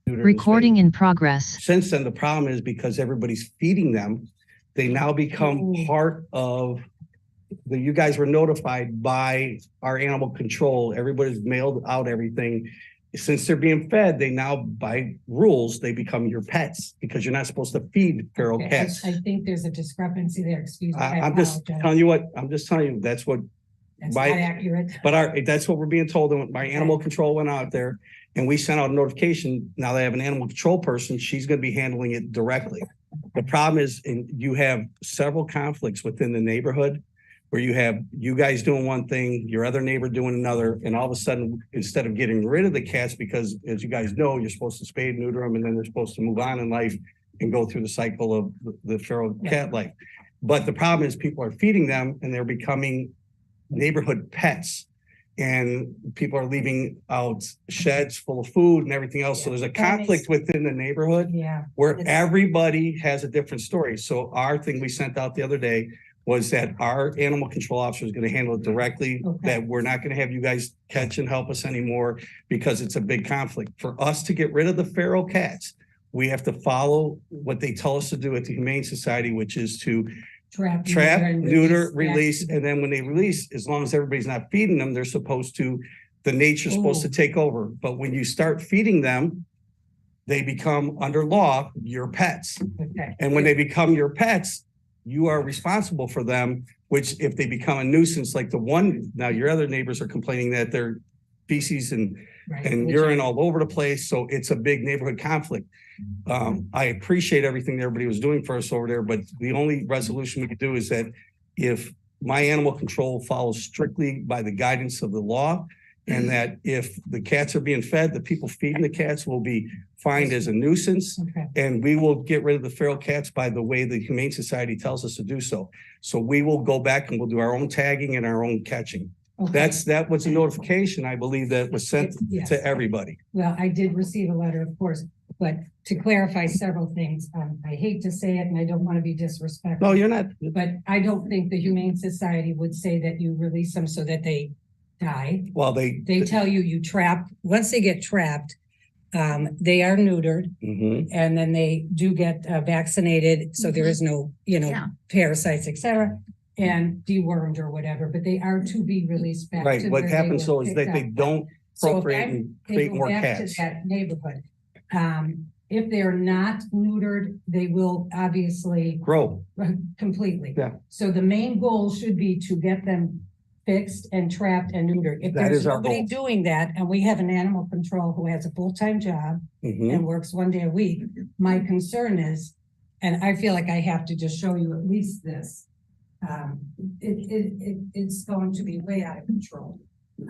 Recording in progress. Since then, the problem is because everybody's feeding them, they now become part of you guys were notified by our animal control. Everybody's mailed out everything. Since they're being fed, they now, by rules, they become your pets because you're not supposed to feed feral cats. I think there's a discrepancy there. Excuse me. I'm just telling you that's what that's not accurate. But that's what we're being told. And my animal control went out there and we sent out a notification. Now they have an animal control person. She's going to be handling it directly. The problem is you have several conflicts within the neighborhood where you have you guys doing one thing, your other neighbor doing another, and all of a sudden, instead of getting rid of the cats, because as you guys know, you're supposed to spay and neuter them, and then they're supposed to move on in life and go through the cycle of the feral cat life. But the problem is people are feeding them and they're becoming neighborhood pets. And people are leaving out sheds full of food and everything else. So there's a conflict within the neighborhood where everybody has a different story. So our thing we sent out the other day was that our animal control officer is going to handle it directly, that we're not going to have you guys catch and help us anymore because it's a big conflict. For us to get rid of the feral cats, we have to follow what they tell us to do at the Humane Society, which is to trap, neuter, release. And then when they release, as long as everybody's not feeding them, they're supposed to, the nature's supposed to take over. But when you start feeding them, they become under law, your pets. And when they become your pets, you are responsible for them, which if they become a nuisance, like the one, now your other neighbors are complaining that their feces and urine all over the place. So it's a big neighborhood conflict. I appreciate everything that everybody was doing for us over there, but the only resolution we could do is that if my animal control follows strictly by the guidance of the law, and that if the cats are being fed, the people feeding the cats will be fined as a nuisance, and we will get rid of the feral cats by the way the Humane Society tells us to do so. So we will go back and we'll do our own tagging and our own catching. That was a notification, I believe, that was sent to everybody. Well, I did receive a letter, of course, but to clarify several things, I hate to say it and I don't want to be disrespectful. No, you're not. But I don't think the Humane Society would say that you release them so that they die. Well, they tell you trap. Once they get trapped, they are neutered, and then they do get vaccinated, so there is no, parasites, etc., and dewormed or whatever. But they are to be released back. Right. What happens though is that they don't procreate and create more cats. To that neighborhood, if they are not neutered, they will obviously grow completely. Yeah. So the main goal should be to get them fixed and trapped and neutered. If there's nobody doing that, and we have an animal control who has a full-time job and works 1 day a week, my concern is, and I feel like I have to just show you at least this, it's going to be way out of control.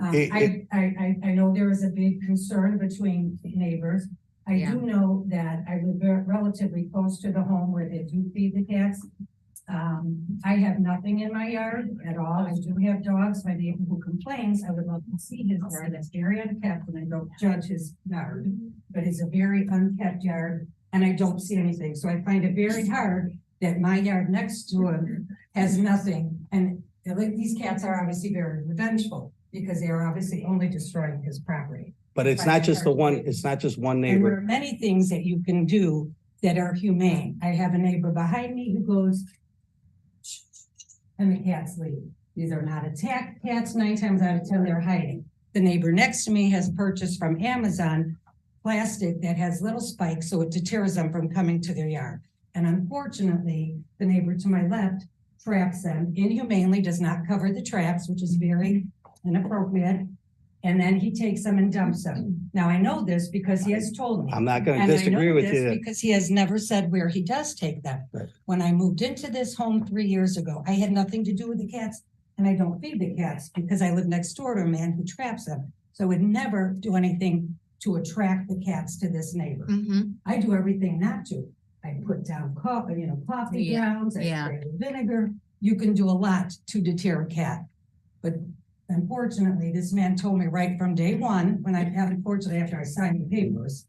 I know there is a big concern between neighbors. I do know that I live relatively close to the home where they do feed the cats. I have nothing in my yard at all. I do have dogs. My neighbor who complains, I would love to see his yard. That's very unkept, and I don't judge his yard, but it's a very unkept yard, and I don't see anything. So I find it very hard that my yard next to him has nothing. And these cats are obviously very revengeful because they are obviously only destroying his property. But it's not just it's not just one neighbor. And there are many things that you can do that are humane. I have a neighbor behind me who goes, and the cats leave. These are not attack cats. 9 times out of 10, they're hiding. The neighbor next to me has purchased from Amazon plastic that has little spikes so it deters them from coming to their yard. And unfortunately, the neighbor to my left traps them inhumanely, does not cover the traps, which is very inappropriate. And then he takes them and dumps them. Now I know this because he has told me. I'm not going to disagree with you. Because he has never said where he does take them. Right. When I moved into this home 3 years ago, I had nothing to do with the cats, and I don't feed the cats because I live next door to a man who traps them. So I would never do anything to attract the cats to this neighbor. I do everything not to. I put down coffee grounds, I spray with vinegar. You can do a lot to deter a cat. But unfortunately, this man told me right from day one, unfortunately, after I signed the papers,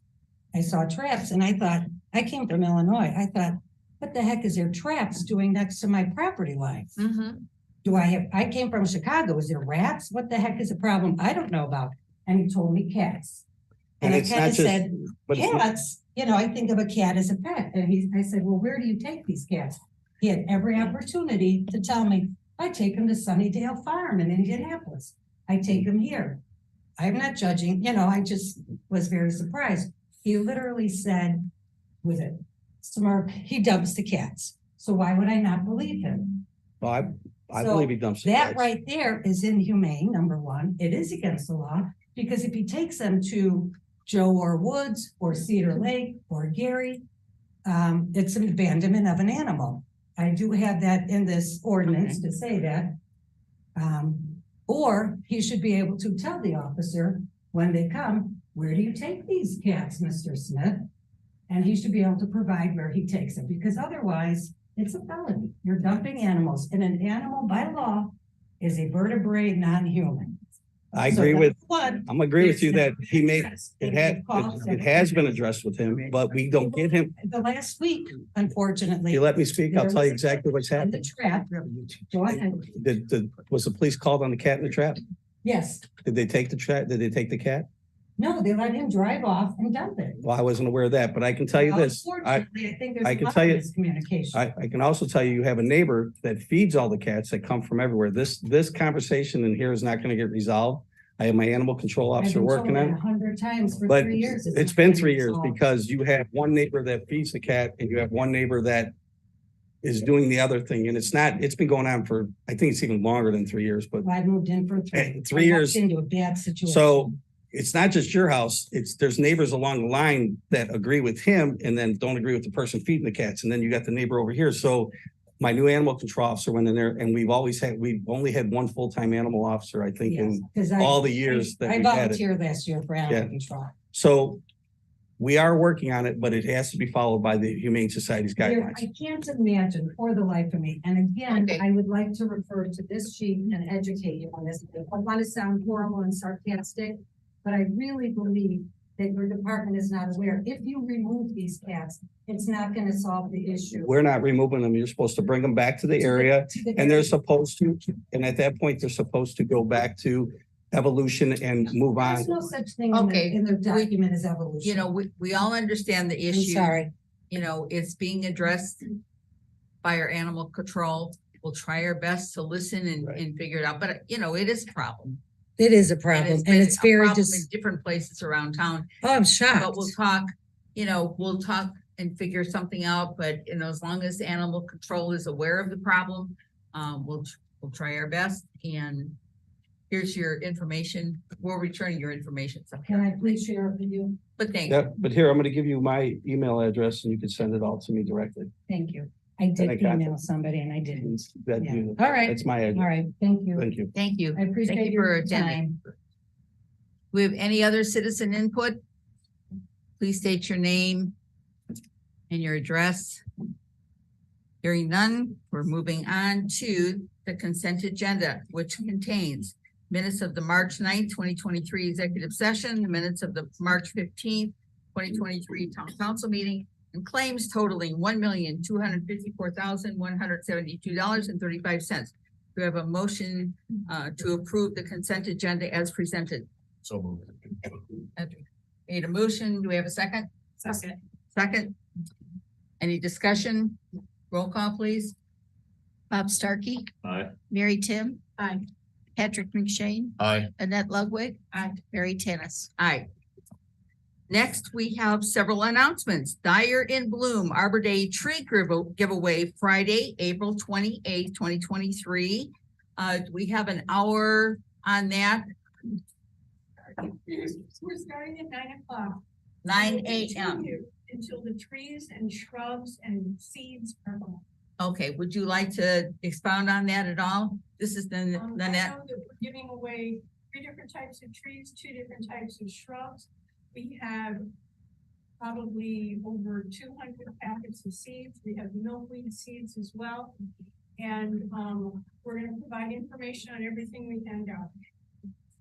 I saw traps, and I thought, I came from Illinois. I thought, what the heck is there traps doing next to my property line? I came from Chicago. Is there rats? What the heck is the problem? I don't know about. And he told me cats. And I it's kind not of just, said, but it's not- cats, you know, I think of a cat as a pet. And I said, well, where do you take these cats? He had every opportunity to tell me, I take them to Sunnydale Farm in Indianapolis. I take them here. I'm not judging, you know, I just was very surprised. He literally said with a smirk, he dumps the cats. So why would I not believe him? well, I So believe he dumps the That cats. right there is inhumane, number one. It is against the law, because if he takes them to Joe or Woods or Cedar Lake or Gary, it's an abandonment of an animal. I do have that in this ordinance to say that. Or he should be able to tell the officer when they come, where do you take these cats, Mr. Smith? And he should be able to provide where he takes them, because otherwise it's a felony. You're dumping animals, and an animal by law is a vertebrate non-human. I agree with, One, I'm agree with you that he made, it it has been addressed with him, but we don't get him. the last week, unfortunately. You let me speak, I'll tell you exactly what's In the happened. trap. Go ahead. Was the police called on the cat in the trap? Yes. Did they take the trap? Did they take the cat? No, they let him drive off and dump it. Well, I wasn't aware of that, but I can tell you Well, this. unfortunately, I think there's I a can lot tell of you- miscommunication. I can also tell you, you have a neighbor that feeds all the cats that come from everywhere. This conversation in here is not gonna get resolved. I have my animal control I've officer been working told on that it. 100 times for But 3 years. it's not been been 3 years resolved. because you have one neighbor that feeds the cat and you have one neighbor that is doing the other thing. And it's been going on for, I think it's even longer than 3 years, but I moved in for 3. Hey, 3 I years. walked into a bad situation. so it's not just your house. There's neighbors along the line that agree with him and then don't agree with the person feeding the cats. And then you got the neighbor over here. So my new animal control officer went in there and we've only had one full-time animal officer, I think, Yes, in 'cause all the years that I we've had it. volunteered last year for animal Yeah. control. So we are working on it, but it has to be followed by the Humane Society's guidelines. I can't imagine for the life of me. And again, Okay. I would like to refer to this sheet and educate you on this. I want to sound horrible and sarcastic, but I really believe that your department is not aware. If you remove these cats, it's not going to solve the issue. We're not removing them. You're supposed to bring them back to the area and they're supposed to, and at that point, they're supposed to go back to evolution and move on. There's no such thing Okay, in the document as evolution. You know, we all understand the I'm issue. sorry. You know, it's being addressed by our animal control. We'll try our best to listen and figure it out, but you know, it is a problem. It is a And problem, and been it's a very problem just, in different places around town, oh, I'm but shocked. we'll talk, you know, we'll talk and figure something out, but you know, as long as animal control is aware of the problem, we'll try our best, and here's your information. We'll return your information. Can I please share it with you? But thank Yeah, but here, I'm gonna give you my email address and you can send it all to me directly. Thank you. I did I got email somebody and I didn't. That Yeah. you- All right. That's my All address. right, thank you. Thank you. Thank you. I Thank appreciate you for your attending. time. We have any other citizen input? Please state your name and your address. Hearing none, we're moving on to the consent agenda, which contains minutes of the March 9th, 2023 executive session, the minutes of the March 15th, 2023 town council meeting, and claims totaling $1,254,172.35. Do we have a motion to approve the consent agenda as presented? So moved. Made a motion. Do we have a second? Second. Second. Any discussion? Roll call, please. Bob Starkey, Aye. Mary Tim, Aye. Patrick McShane, Aye. Annette Ludwig. Aye. Mary Tennis. Aye. Next, we have several announcements. Dyer in Bloom Arbor Day Tree Giveaway Friday, April 28th, 2023. Do we have an hour on that? We're starting at 9:00. 9 We'll a.m. continue Until the trees and shrubs and seeds are gone. Okay, would you like to expound on that at all? This is the I Nanette. know that we're giving away 3 different types of trees, 2 different types of shrubs. We have probably over 200 packets of seeds. We have milkweed seeds as well. And we're gonna provide information on everything we hand out.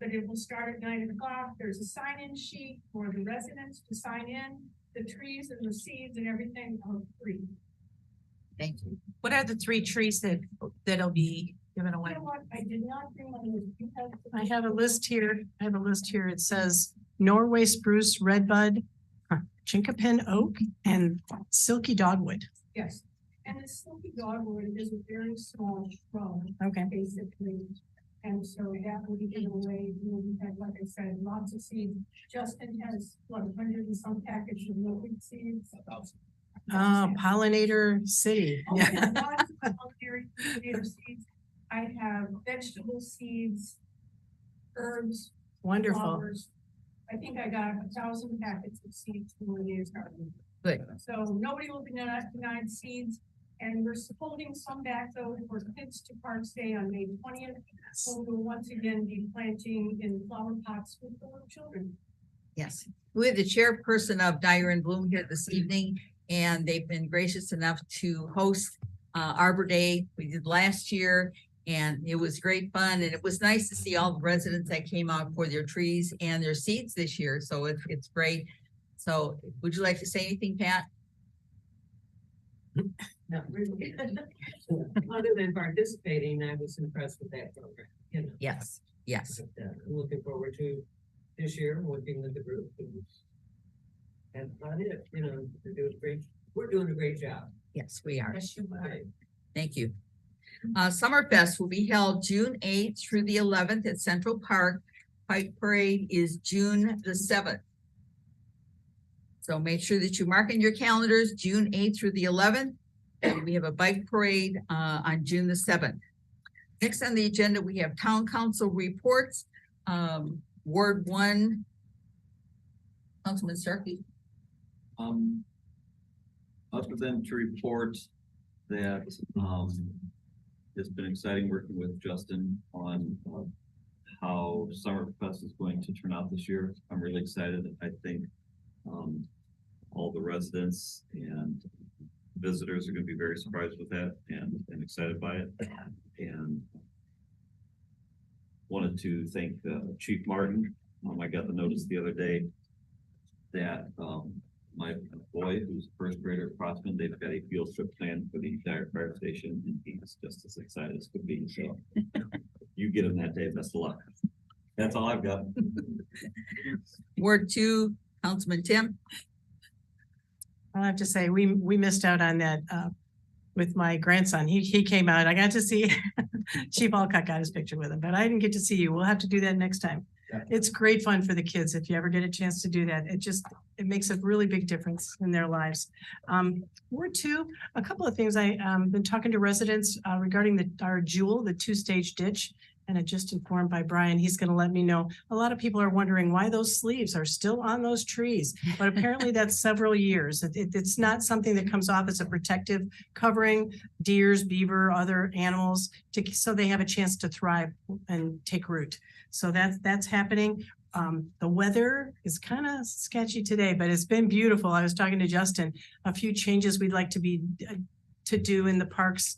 But it will start at 9:00. There's a sign-in sheet for the residents to sign in. The trees and the seeds and everything are free. Thank you. What are the 3 trees that'll be given You away? know what? I did not bring one of those. You have- I have a list here. It says Norway spruce, redbud, chinkapin oak, and silky dogwood. Yes, and the silky dogwood is a very small shrub, Okay. basically. And so that will be given away, we had, like I said, lots of seeds. Justin has, what, 100 and some package of milkweed seeds. Pollinator city. Oh, yeah, lots of pollinator seeds. I have vegetable seeds, herbs, Wonderful. flowers. I think I got 1,000 packets of seeds from Lydia's garden. Good. So nobody will be denied seeds. And we're holding some back though for Kids to Parks Day on May 20th. So we'll once again be planting in flower pots with the little children. Yes, we have the chairperson of Dyer and Bloom here this evening, and they've been gracious enough to host Arbor Day. We did last year, and it was great fun, and it was nice to see all the residents that came out for their trees and their seeds this year. So it's great. So would you like to say anything, Pat? Not really. Other than participating, I was impressed with that program, you know. Yes, yes. But, I'm looking forward to this year, working with the group. And that's about it, you know, we're doing a great job. Yes, we are. Yes, you are. Right. Thank you. Summerfest will be held June 8th through the 11th at Central Park. Pike Parade is June the 7th. So make sure that you mark in your calendars, June 8th through the 11th. And we have a bike parade on June the 7th. Next on the agenda, we have town council reports. Ward 1, Councilman Starkey. Other than to report that, it's been exciting working with Justin on, how Summerfest is going to turn out this year. I'm really excited. I think, all the residents and visitors are going to be very surprised with that and excited by it. And wanted to thank Chief Martin. I got the notice the other day that my boy, who's a first grader at Crossman, they've got a field trip planned for the entire fire station, and he's just as excited as could be. So you get him that day. Best of luck. That's all I've got. Ward 2, Councilman Tim. I'll have to say, we missed out on that with my grandson. He came out. I got to see Chief Alcott got his picture with him, but I didn't get to see you. We'll have to do that next time. It's great fun for the kids if you ever get a chance to do that. It makes a really big difference in their lives. Ward 2, a couple of things. I been talking to residents regarding our Jewel, the 2-stage ditch. And I just informed by Brian, he's going to let me know. A lot of people are wondering why those sleeves are still on those trees, but apparently that's several years. It's not something that comes off as a protective covering deers, beaver, other animals, so they have a chance to thrive and take root. So that's happening. The weather is kind of sketchy today, but it's been beautiful. I was talking to Justin, a few changes we'd like to do in the parks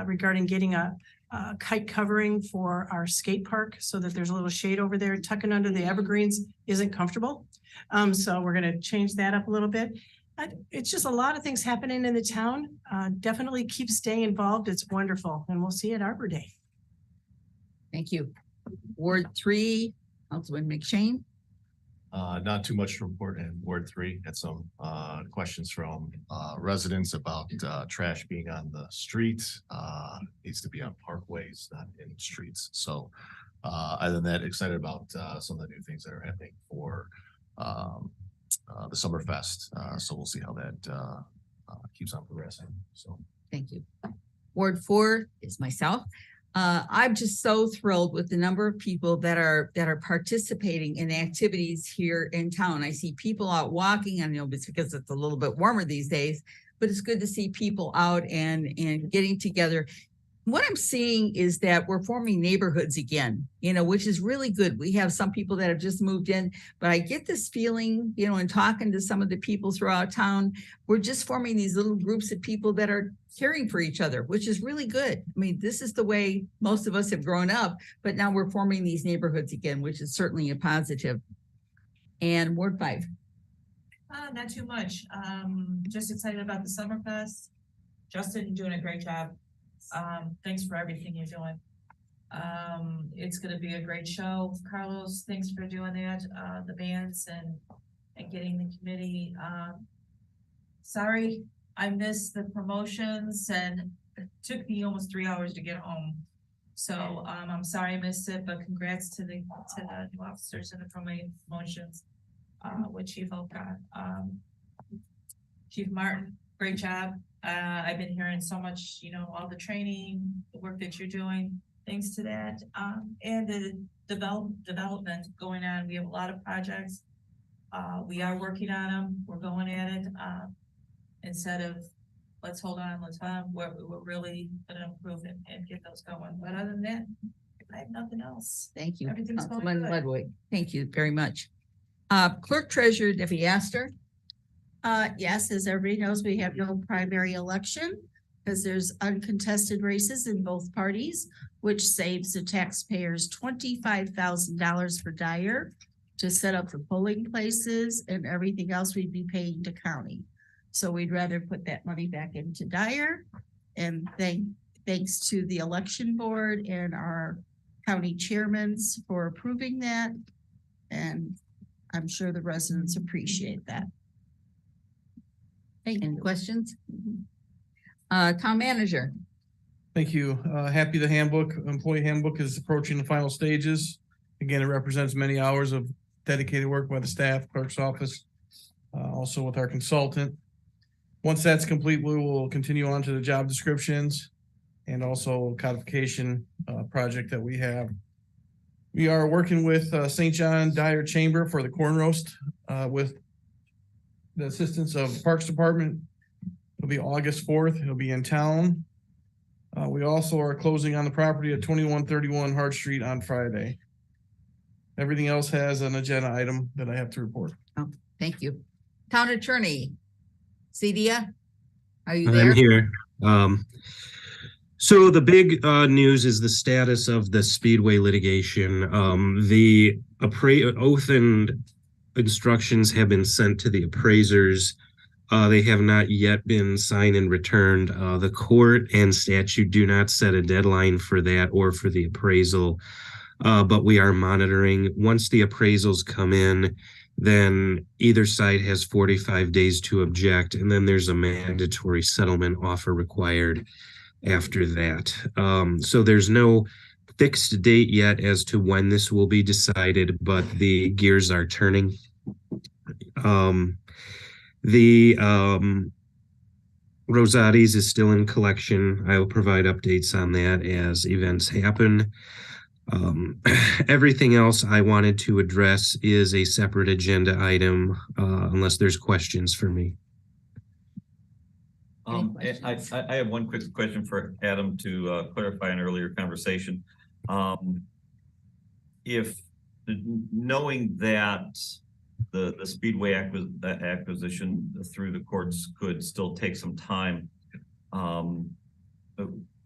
regarding getting a kite covering for our skate park so that there's a little shade over there. Tucking under the evergreens isn't comfortable. So we're going to change that up a little bit. It's just a lot of things happening in the town. Definitely keep staying involved. It's wonderful. And we'll see you at Arbor Day. Thank you. Ward 3, Councilman McShane. Not too much to report in Ward 3. Had some questions from residents about trash being on the streets. Needs to be on parkways, not in streets. So other than that, excited about some of the new things that are happening for the Summerfest. So we'll see how that keeps on progressing. So Thank you. Ward 4 is myself. I'm just so thrilled with the number of people that are participating in activities here in town. I see people out walking. I know it's because it's a little bit warmer these days, but it's good to see people out and getting together. What I'm seeing is that we're forming neighborhoods again, which is really good. We have some people that have just moved in, but I get this feeling, in talking to some of the people throughout town, we're just forming these little groups of people that are caring for each other, which is really good. I mean, this is the way most of us have grown up, but now we're forming these neighborhoods again, which is certainly a positive. And Ward 5. Not too much. Just excited about the Summerfest. Justin doing a great job. Thanks for everything you're doing. It's gonna be a great show. Carlos, thanks for doing that, the bands and getting the committee. Sorry, I missed the promotions and it took me almost 3 hours to get home. So, I'm sorry I missed it, but congrats to the new officers and the promotions, with Chief Olcott. Chief Martin, great job. I've been hearing so much, all the training, the work that you're doing, thanks to that. And the development going on. We have a lot of projects. We are working on them. We're going at it. Instead of let's hold on, we're really gonna improve and get those going. But other than that, I have nothing else. Thank you, Everything's going Councilman good. Ludwig. Thank you very much. Clerk Treasurer Debbie Astor. Yes, as everybody knows, we have no primary election because there's uncontested races in both parties, which saves the taxpayers $25,000 for Dyer to set up the polling places and everything else we'd be paying to county. So we'd rather put that money back into Dyer. And thanks to the election board and our county chairmen for approving that. And I'm sure the residents appreciate that. Any questions? Town Manager. Thank you. Happy the employee handbook is approaching the final stages. Again, it represents many hours of dedicated work by the staff, clerk's office, also with our consultant. Once that's complete, we will continue on to the job descriptions and also codification project that we have. We are working with St. John Dyer Chamber for the corn roast with the assistance of Parks Department. It'll be August 4th. It'll be in town. We also are closing on the property at 2131 Hart Street on Friday. Everything else has an agenda item that I have to report. Oh, thank you. Town Attorney, Cedia, are you there? I'm here. So the big news is the status of the Speedway litigation. The oath and instructions have been sent to the appraisers. They have not yet been signed and returned. The court and statute do not set a deadline for that or for the appraisal, but we are monitoring. Once the appraisals come in, then either side has 45 days to object, and then there's a mandatory settlement offer required after that. So there's no fixed date yet as to when this will be decided, but the gears are turning. The Rosati's is still in collection. I will provide updates on that as events happen. Everything else I wanted to address is a separate agenda item, unless there's questions for me. I have one quick question for Adam to clarify an earlier conversation. If knowing that the Speedway acquisition through the courts could still take some time,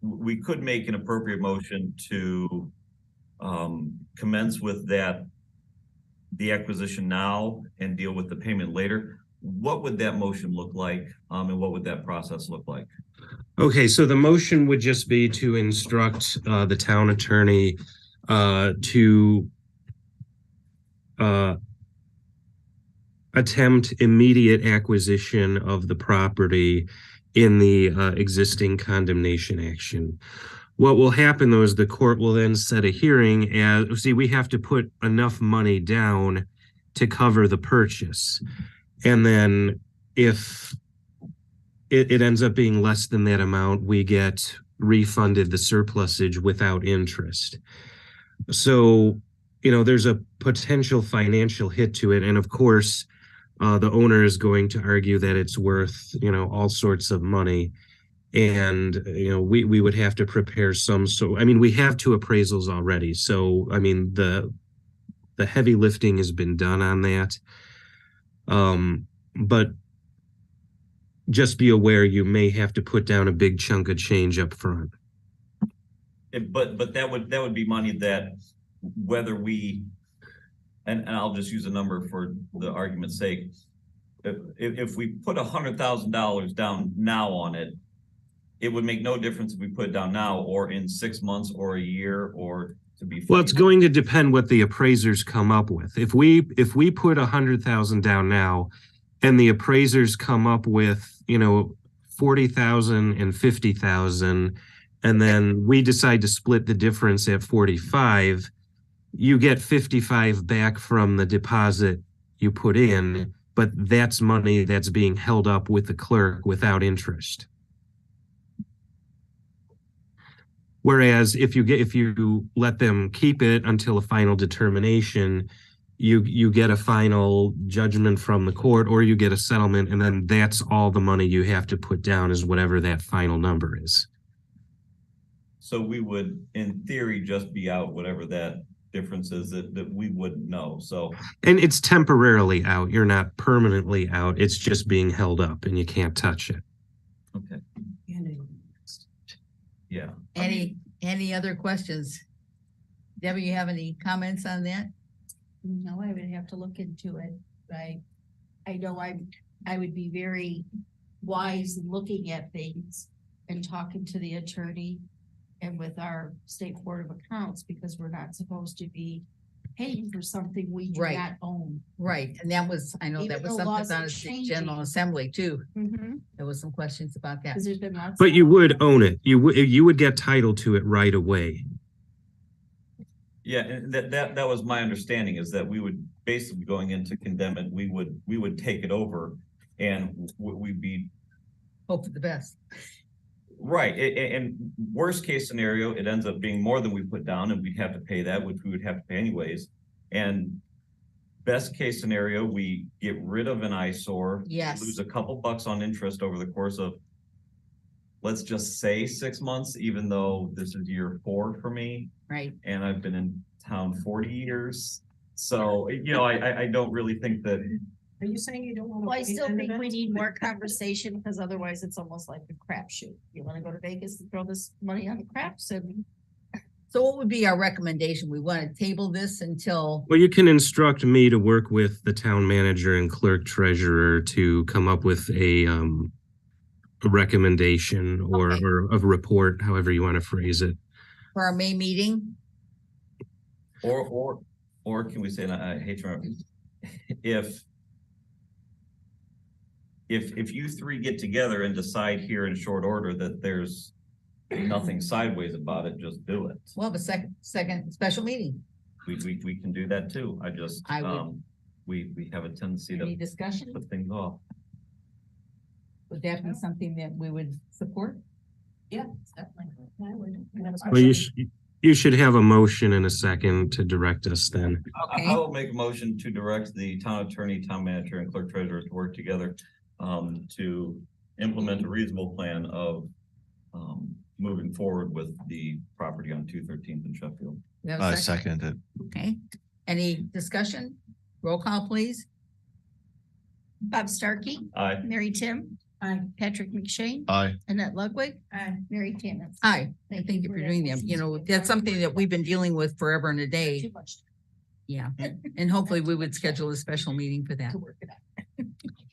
we could make an appropriate motion to commence with the acquisition now and deal with the payment later. What would that motion look like, and what would that process look like? Okay, so the motion would just be to instruct the town attorney to attempt immediate acquisition of the property in the existing condemnation action. What will happen though is the court will then set a hearing we have to put enough money down to cover the purchase. And then if it ends up being less than that amount, we get refunded the surplusage without interest. So, there's a potential financial hit to it. And of course, the owner is going to argue that it's worth, all sorts of money. And, we would have to prepare we have 2 appraisals already. So, the heavy lifting has been done on that. But just be aware you may have to put down a big chunk of change up front. But that would be money that whether we, and I'll just use a number for the argument's sake. If we put $100,000 down now on it, it would make no difference if we put it down now or in 6 months or a year or to be. Well, it's going to depend what the appraisers come up with. If we put 100,000 down now and the appraisers come up with, 40,000 and 50,000, and then we decide to split the difference at 45, you get 55 back from the deposit you put in, but that's money that's being held up with the clerk without interest. Whereas if you let them keep it until a final determination, you get a final judgment from the court, or you get a settlement, and then that's all the money you have to put down is whatever that final number is. So we would, in theory, just be out whatever that difference is that we wouldn't know. So. And it's temporarily out. You're not permanently out. It's just being held up and you can't touch it. Okay. Yeah. Any other questions? Debbie, you have any comments on that? No, I would have to look into it. I know I would be very wise in looking at things and talking to the attorney and with our state board of accounts, because we're not supposed to be paying for something we do Right. not own. Right, and that was, I know that Even was though something laws on are the state changing. general assembly too. Mm-hmm. There was some questions about that. Because there's been lots. But you would own it. You would get title to it right away. Yeah, and that was my understanding, is that we would basically, going into condemn we would take it over and we'd be. Hope for the best. Right, and worst case scenario, it ends up being more than we put down and we'd have to pay that, which we would have to pay anyways. And best case scenario, we get rid of an eyesore. Yes. Lose a couple bucks on interest over the course of, let's just say 6 months, even though this is year 4 for me. Right. And I've been in town 40 years. So, I don't really think that. Are you saying you don't want to? Well, I still think we need more conversation, because otherwise it's almost like a crapshoot. You want to go to Vegas and throw this money on the craps, and So what would be our recommendation? We want to table this until, Well, you can instruct me to work with the town manager and clerk treasurer to come up with a recommendation or Okay. a report, however you want to phrase it. for our May meeting. Or can we say, and I hate to remember, if you three get together and decide here in short order that there's nothing sideways about it, just do it. We'll have a second special meeting. We can do that too. I would- We have a tendency Any to discussion? put things off. Would that be something that we would support? Yeah, definitely. I would. Well, you should have a motion in a second to direct us then. Okay. I will make a motion to direct the town attorney, town manager, and clerk treasurer to work together to implement a reasonable plan of moving forward with the property on 213th in Sheffield. We have a I second it. Okay. Any discussion? Roll call, please. Bob Starkey, Aye. Mary Tim, Patrick McShane, Aye. Annette Ludwig, Mary Tammons. Aye. Thank you for doing that. That's something that we've been dealing with forever and a day. Too much Yeah. And hopefully we would schedule a special meeting for that. to work it out.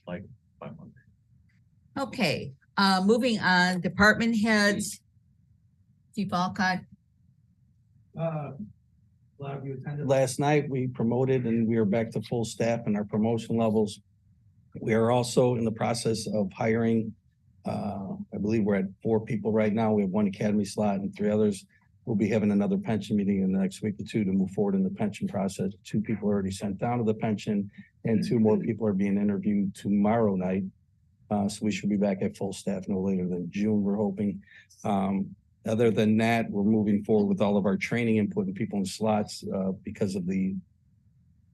Like 5 months. Okay, moving on, department heads. Chief Alcott, A lot of you attended last night. We promoted and we are back to full staff in our promotion levels. We are also in the process of hiring. I believe we're at 4 people right now. We have 1 academy slot and 3 others. We'll be having another pension meeting in the next week or 2 to move forward in the pension process. 2 people are already sent down to the pension and 2 more people are being interviewed tomorrow night. So we should be back at full staff no later than June, we're hoping. Other than that, we're moving forward with all of our training and putting people in slots because of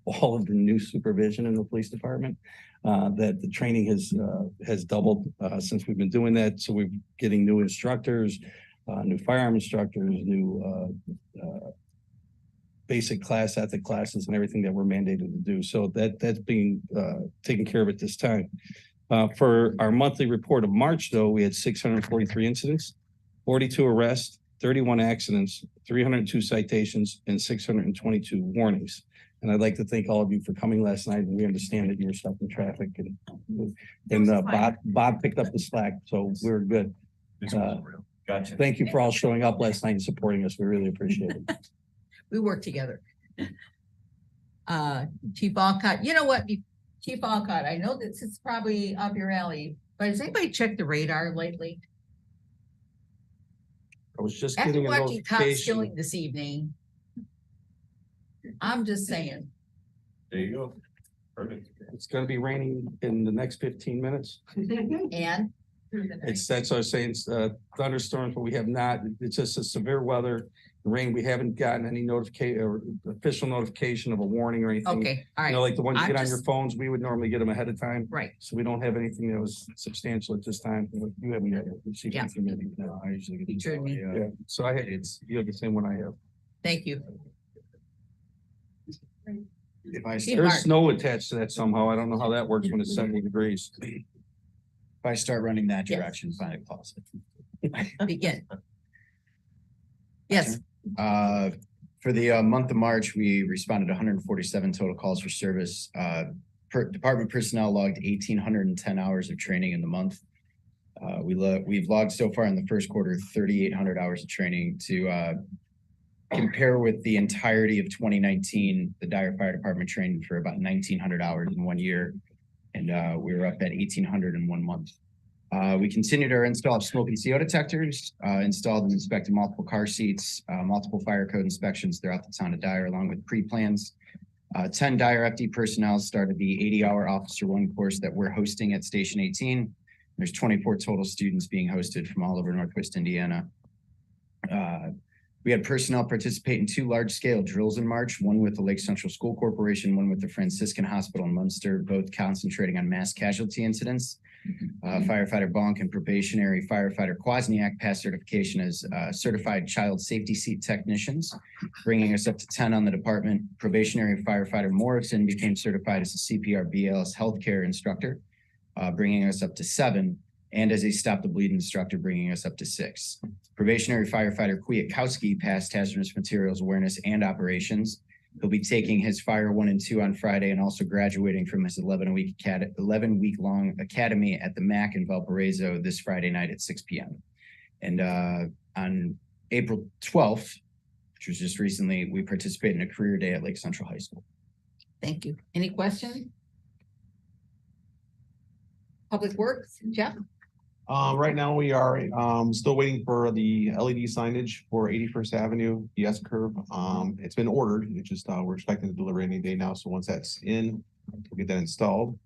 all of the new supervision in the police department. That the training has doubled since we've been doing that. So we're getting new instructors, new firearm instructors, new basic class, ethic classes, and everything that we're mandated to do. So that's being taken care of at this time. For our monthly report of March, though, we had 643 incidents, 42 arrests, 31 accidents, 302 citations, and 622 warnings. And I'd like to thank all of you for coming last night. And we understand that you were stuck in traffic and Bob picked up the slack, so we're good. Gotcha. Thank you for all showing up last night and supporting us. We really appreciate it. We work together. Chief Alcott, you know what, Chief Alcott, I know this is probably up your alley, but has anybody checked the radar lately? I was just After getting a watching Top notification. Skilling this evening, I'm just saying, There you go. Perfect. It's gonna be raining in the next 15 minutes. and That's what I was saying, thunderstorms, but we have not, it's just a severe weather. Rain, we haven't gotten any notification or official notification of a warning or anything. okay, all You know, right, like the ones you I'm get on your just- phones, we would normally get them ahead of time. right. So we don't have anything that was substantial at this time. You haven't yet received Yeah. anything. Maybe. No, I usually get. Featured me. Yeah, so you have the same one I have. Thank you. If I, Chief There's Mark, snow attached to that somehow. I don't know how that works when it's 70 degrees. if I start running that Yes. direction, find it positive. begin. Yes, For the month of March, we responded to 147 total calls for service. Department personnel logged 1,810 hours of training in the month. We've logged so far in the first quarter 3,800 hours of training to compare with the entirety of 2019. The Dyer Fire Department trained for about 1,900 hours in 1 year, and we were up at 1,800 in 1 month. We continued our install of smoke and CO detectors, installed and inspected multiple car seats, multiple fire code inspections throughout the town of Dyer, along with pre-plans. 10 Dyer FD personnel started the 80-hour Officer One course that we're hosting at Station 18. There's 24 total students being hosted from all over Northwest Indiana. We had personnel participate in 2 large-scale drills in March, one with the Lake Central School Corporation, one with the Franciscan Hospital in Munster, both concentrating on mass casualty incidents. Firefighter Bonk and probationary firefighter Kwasniak passed certification as certified child safety seat technicians, bringing us up to 10 on the department. Probationary firefighter Morrison became certified as a CPR BLS healthcare instructor, bringing us up to 7, and as a stop the bleed instructor, bringing us up to 6. Probationary firefighter Kwiatkowski passed hazardous materials awareness and operations. He'll be taking his Fire 1 and 2 on Friday and also graduating from his 11-week-long academy at the MAC in Valparaiso this Friday night at 6 p.m. And on April 12th, which was just recently, we participated in a career day at Lake Central High School. thank you. Any questions? Public Works, Jeff? Right now we are, still waiting for the LED signage for 81st Avenue, the S curve. It's been ordered. It's just, we're expecting to deliver any day now. So once that's in, we'll get that installed.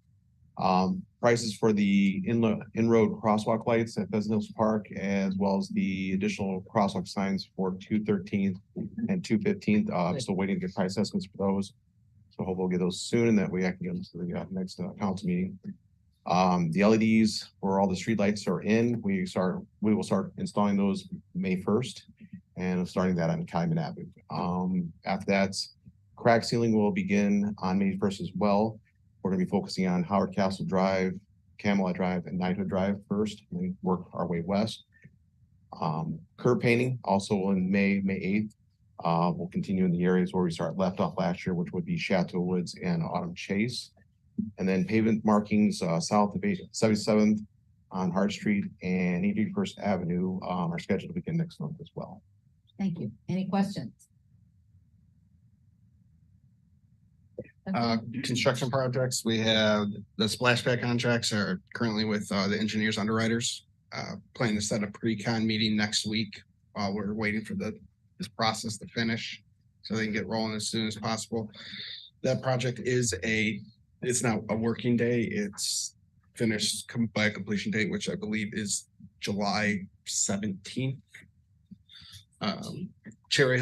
Prices for the in-road crosswalk lights at Pheasant Hills Park, as well as the additional crosswalk signs for 213th and 215th. Still waiting to get price estimates for those. So hope we'll get those soon and that way I can get them to the next council meeting. The LEDs for all the streetlights are in. We will start installing those May 1st and starting that on Kaiman Avenue. After that, crack sealing will begin on May 1st as well. We're going to be focusing on Howard Castle Drive, Camelot Drive, and Knighthood Drive first, and then work our way west. Curb painting also in May 8th. We'll continue in the areas where we left off last year, which would be Chateau Woods and Autumn Chase. And then pavement markings south of 77th on Hart Street and 81st Avenue are scheduled to begin next month as well. Thank you. Any questions? Construction projects, we have the splashback contracts are currently with the engineers underwriters. Planning to set a pre-con meeting next week while we're waiting for this process to finish so they can get rolling as soon as possible. That project it's not a working day. It's finished by a completion date, which I believe is July 17th. Cherry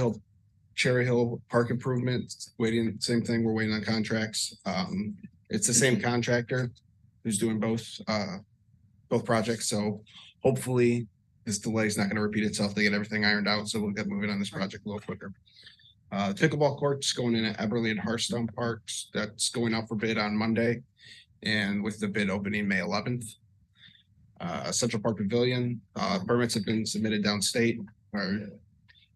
Hill Park improvements, same thing. We're waiting on contracts. It's the same contractor who's doing both projects. So hopefully this delay is not going to repeat itself. They get everything ironed out. So we'll get moving on this project a little quicker. Pickleball courts going in at Eberly and Hearthstone Parks. That's going out for bid on Monday, and with the bid opening May 11th. Central Park Pavilion permits have been submitted downstate. We're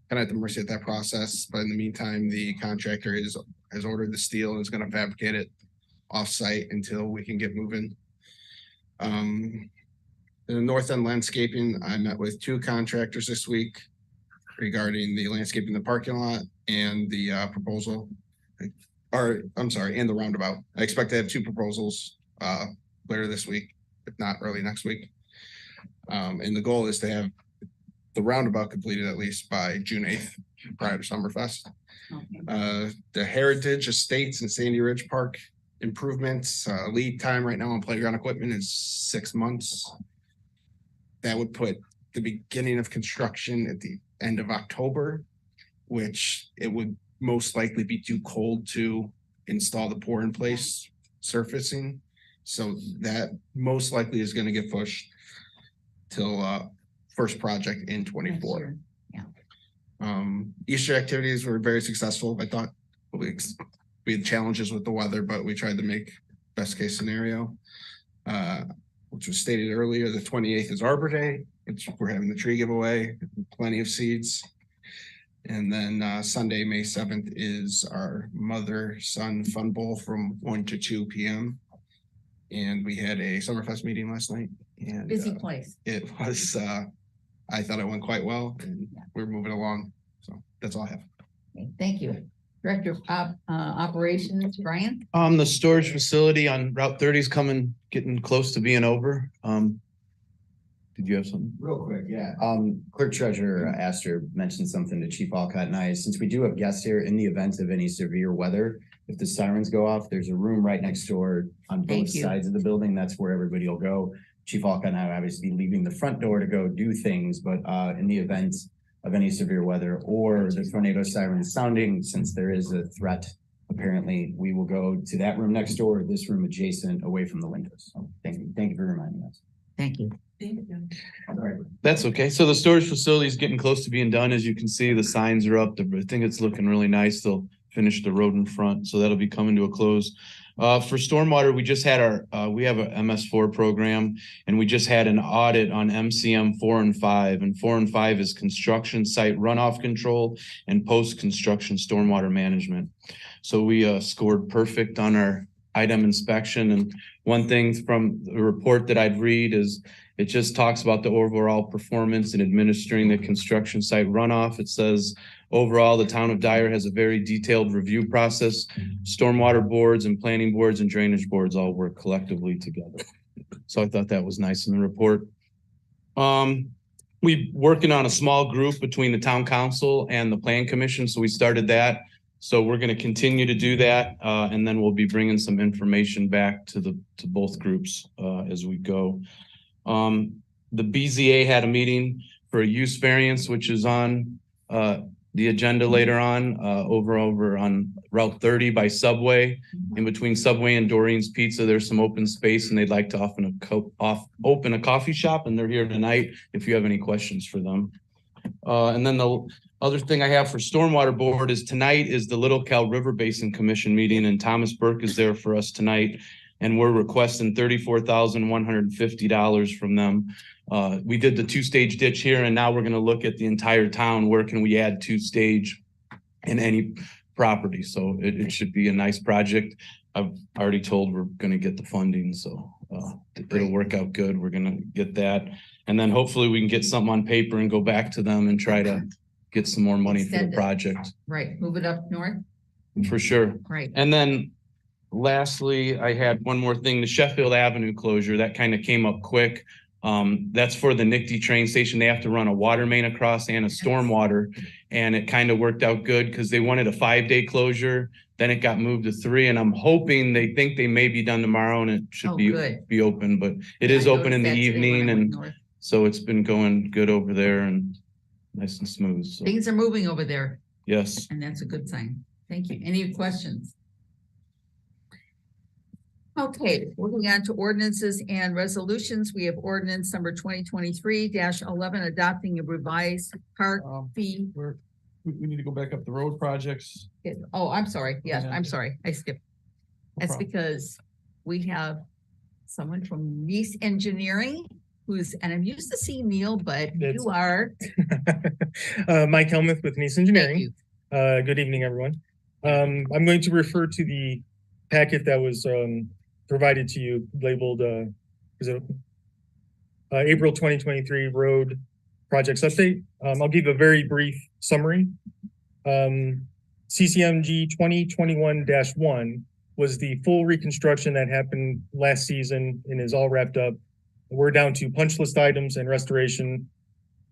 kind of at the mercy of that process, but in the meantime, the contractor has ordered the steel and is going to fabricate it off-site until we can get moving. In the North End Landscaping, I met with two contractors this week regarding the landscaping, the parking lot and the proposal. Or, I'm sorry, and the roundabout. I expect to have two proposals later this week, if not early next week. And the goal is to have the roundabout completed at least by June 8th, prior to Summerfest. The Heritage Estates and Sandy Ridge Park improvements, lead time right now on playground equipment is 6 months. That would put the beginning of construction at the end of October, which it would most likely be too cold to install the pour in place surfacing. So that most likely is going to get pushed till first project in 24. Easter activities were very successful. I thought we had challenges with the weather, but we tried to make best case scenario. Which was stated earlier, the 28th is Arbor Day, which we're having the tree giveaway, plenty of seeds. And then Sunday, May 7th is our mother-son fun bowl from 1 to 2 p.m. And we had a Summerfest meeting last night. And Busy place. it was, I thought it went quite well, and we're moving along. So that's all I have. Okay, thank you. Director of Operations, Brian? The storage facility on Route 30 is getting close to being over. Did you have something? Real quick, yeah. Clerk Treasurer Astor mentioned something to Chief Alcott and I. Since we do have guests here, in the event of any severe weather, if the sirens go off, there's a room right next door on both sides of the building. That's where everybody will go. Chief Alcott and I will obviously be leaving the front door to go do things, but in the event of any severe weather or the tornado siren sounding, since there is a threat, apparently we will go to that room next door, this room adjacent, away from the windows. So thank you for reminding us. Thank you. That's okay. So the storage facility is getting close to being done. As you can see, the signs are up. I think it's looking really nice. They'll finish the road in front, so that'll be coming to a close. For stormwater, we just had we have a MS4 program, and we just had an audit on MCM 4 and 5. And 4 and 5 is construction site runoff control and post-construction stormwater management. So we scored perfect on our item inspection. And one thing from the report that I'd read is it just talks about the overall performance in administering the construction site runoff. It says, overall, the town of Dyer has a very detailed review process. Stormwater boards and planning boards and drainage boards all work collectively together. So I thought that was nice in the report. We working on a small group between the town council and the plan commission. So we started that. So we're going to continue to do that. And then we'll be bringing some information back to both groups as we go. The BZA had a meeting for a use variance, which is on the agenda later on, over on Route 30 by Subway. In between Subway and Doreen's Pizza, there's some open space, and they'd like to open a coffee shop, and they're here tonight if you have any questions for them. And then the other thing I have for Stormwater Board is tonight is the Little Cal River Basin Commission meeting, and Thomas Burke is there for us tonight. And we're requesting $34,150 from them. We did the 2-stage ditch here, and now we're going to look at the entire town. Where can we add 2-stage in any property? So it should be a nice project. I've already told we're going to get the funding, so it'll work out good. We're going to get that. And then hopefully we can get something on paper and go back to them and try to get some more money for the project. Right, move it up north. For sure. Right. And then lastly, I had one more thing, the Sheffield Avenue closure that kind of came up quick. That's for the Nickty train station. They have to run a water main across and a stormwater, and it kind of worked out good because they wanted a 5-day closure. Then it got moved to 3, and I'm hoping they think they may be done tomorrow and it should be open, but it is open in the evening, and so it's been going good over there and nice and smooth. So. Things are moving over there. Yes. And that's a good sign. Thank you. Any questions? Okay, moving on to ordinances and resolutions. We have ordinance number 2023-11, adopting a revised park fee. We need to go back up the road projects. Oh, I'm sorry. Yes, I'm sorry. I skipped. That's because we have someone from Nice Engineering and I'm used to seeing Neil, but you are. Mike Helmuth with Nice Engineering. Good evening, everyone. I'm going to refer to the packet that was provided to you labeled, is it open? April 2023 road projects update. I'll give a very brief summary. CCMG 2021-1 was the full reconstruction that happened last season and is all wrapped up. We're down to punch list items and restoration.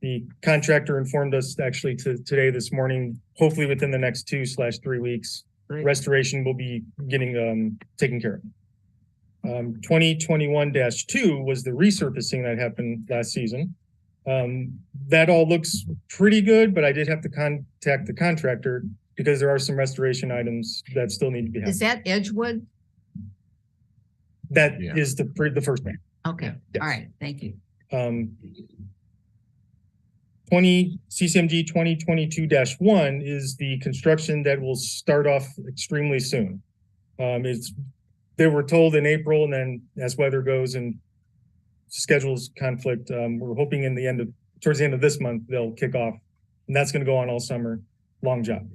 The contractor informed us actually today, this morning, hopefully within the next 2/3 weeks, restoration will be getting taken care of. 2021-2 was the resurfacing that happened last season. That all looks pretty good, but I did have to contact the contractor because there are some restoration items that still need to be. Is that Edgewood? That is the first one. Okay, all right, thank you. CCMG 2022-1 is the construction that will start off extremely soon. They were told in April, and then as weather goes and schedules conflict, we're hoping towards the end of this month, they'll kick off, and that's going to go on all summer. Long job.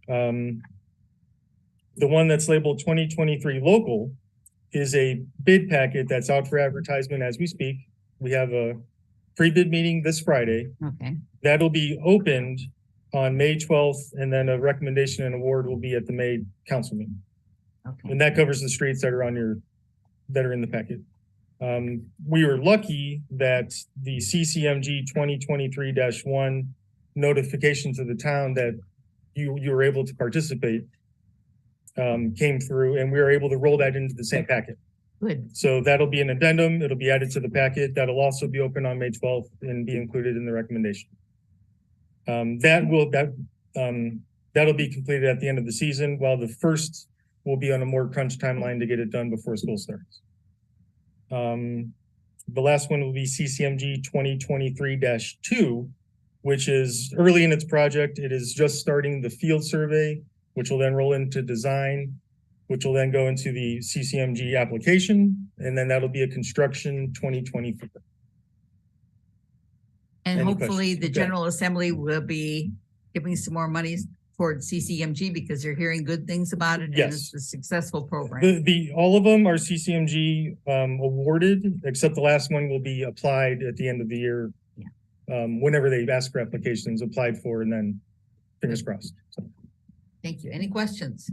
The one that's labeled 2023 local is a bid packet that's out for advertisement as we speak. We have a pre-bid meeting this Friday. Okay. That'll be opened on May 12th, and then a recommendation and award will be at the May council meeting. Okay. And that covers the streets that are that are in the packet. We were lucky that the CCMG 2023-1 notification to the town that you were able to participate came through, and we were able to roll that into the same packet. Good. So that'll be an addendum. It'll be added to the packet. That'll also be open on May 12th and be included in the recommendation. That'll be completed at the end of the season, while the first will be on a more crunch timeline to get it done before school starts. The last one will be CCMG 2023-2, which is early in its project. It is just starting the field survey, which will then roll into design, which will then go into the CCMG application, and then that'll be a construction 2024. And Any hopefully questions? the Yeah. General Assembly will be giving some more money towards CCMG because they're hearing good things about it. And Yes. it's a successful program. All of them are CCMG awarded, except the last one will be applied at the end of the year. Whenever they ask for applications, applied for, and then fingers crossed. So, Thank you. Any questions?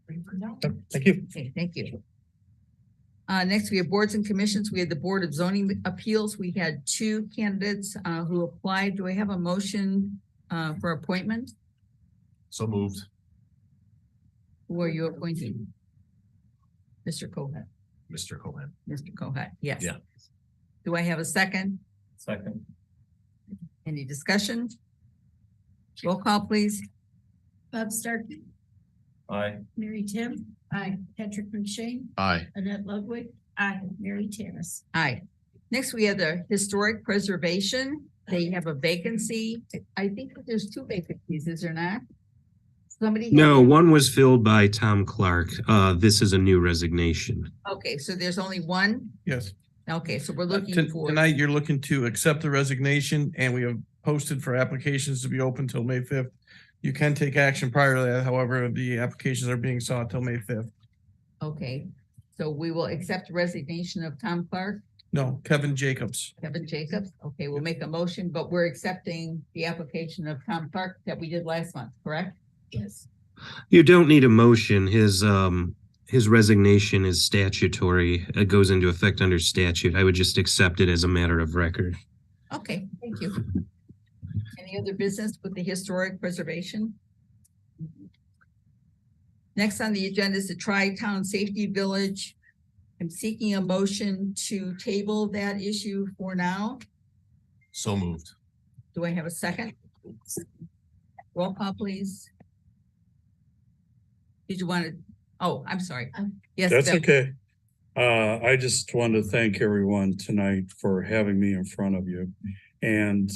thank you. Okay, thank you. Next, we have boards and commissions. We had the Board of Zoning Appeals. We had 2 candidates who applied. Do I have a motion for appointment? So moved. Who are you appointing? Mr. Kohat. Mr. Cohen. Mr. Kohat, yes. Yeah. Do I have a second? Second. Any discussion? Roll call, please. Bob Starkey, Aye. Mary Tim. Aye. Patrick McShane, Aye. Annette Ludwig. Aye. Mary Tannis. Aye. Next, we have the Historic Preservation. They have a vacancy. I think that there's 2 vacancies, is there not? Somebody? No, one was filled by Tom Clark. This is a new resignation. Okay, so there's only one? Yes. Okay, so we're looking for. Tonight, you're looking to accept the resignation, and we have posted for applications to be open till May 5th. You can take action prior to that. However, the applications are being sought till May 5th. Okay, so we will accept the resignation of Tom Clark, No, Kevin Jacobs. Kevin Jacobs. Okay, we'll make a motion, but we're accepting the application of Tom Clark that we did last month, correct? Yes. You don't need a motion. His resignation is statutory. It goes into effect under statute. I would just accept it as a matter of record. Okay, thank you. Any other business with the Historic Preservation? Next on the agenda is the Tri-Town Safety Village. I'm seeking a motion to table that issue for now. So moved. Do I have a second? Roll call, please. Did you want to, oh, I'm sorry. Yes. That's Bill. okay. I just want to thank everyone tonight for having me in front of you. And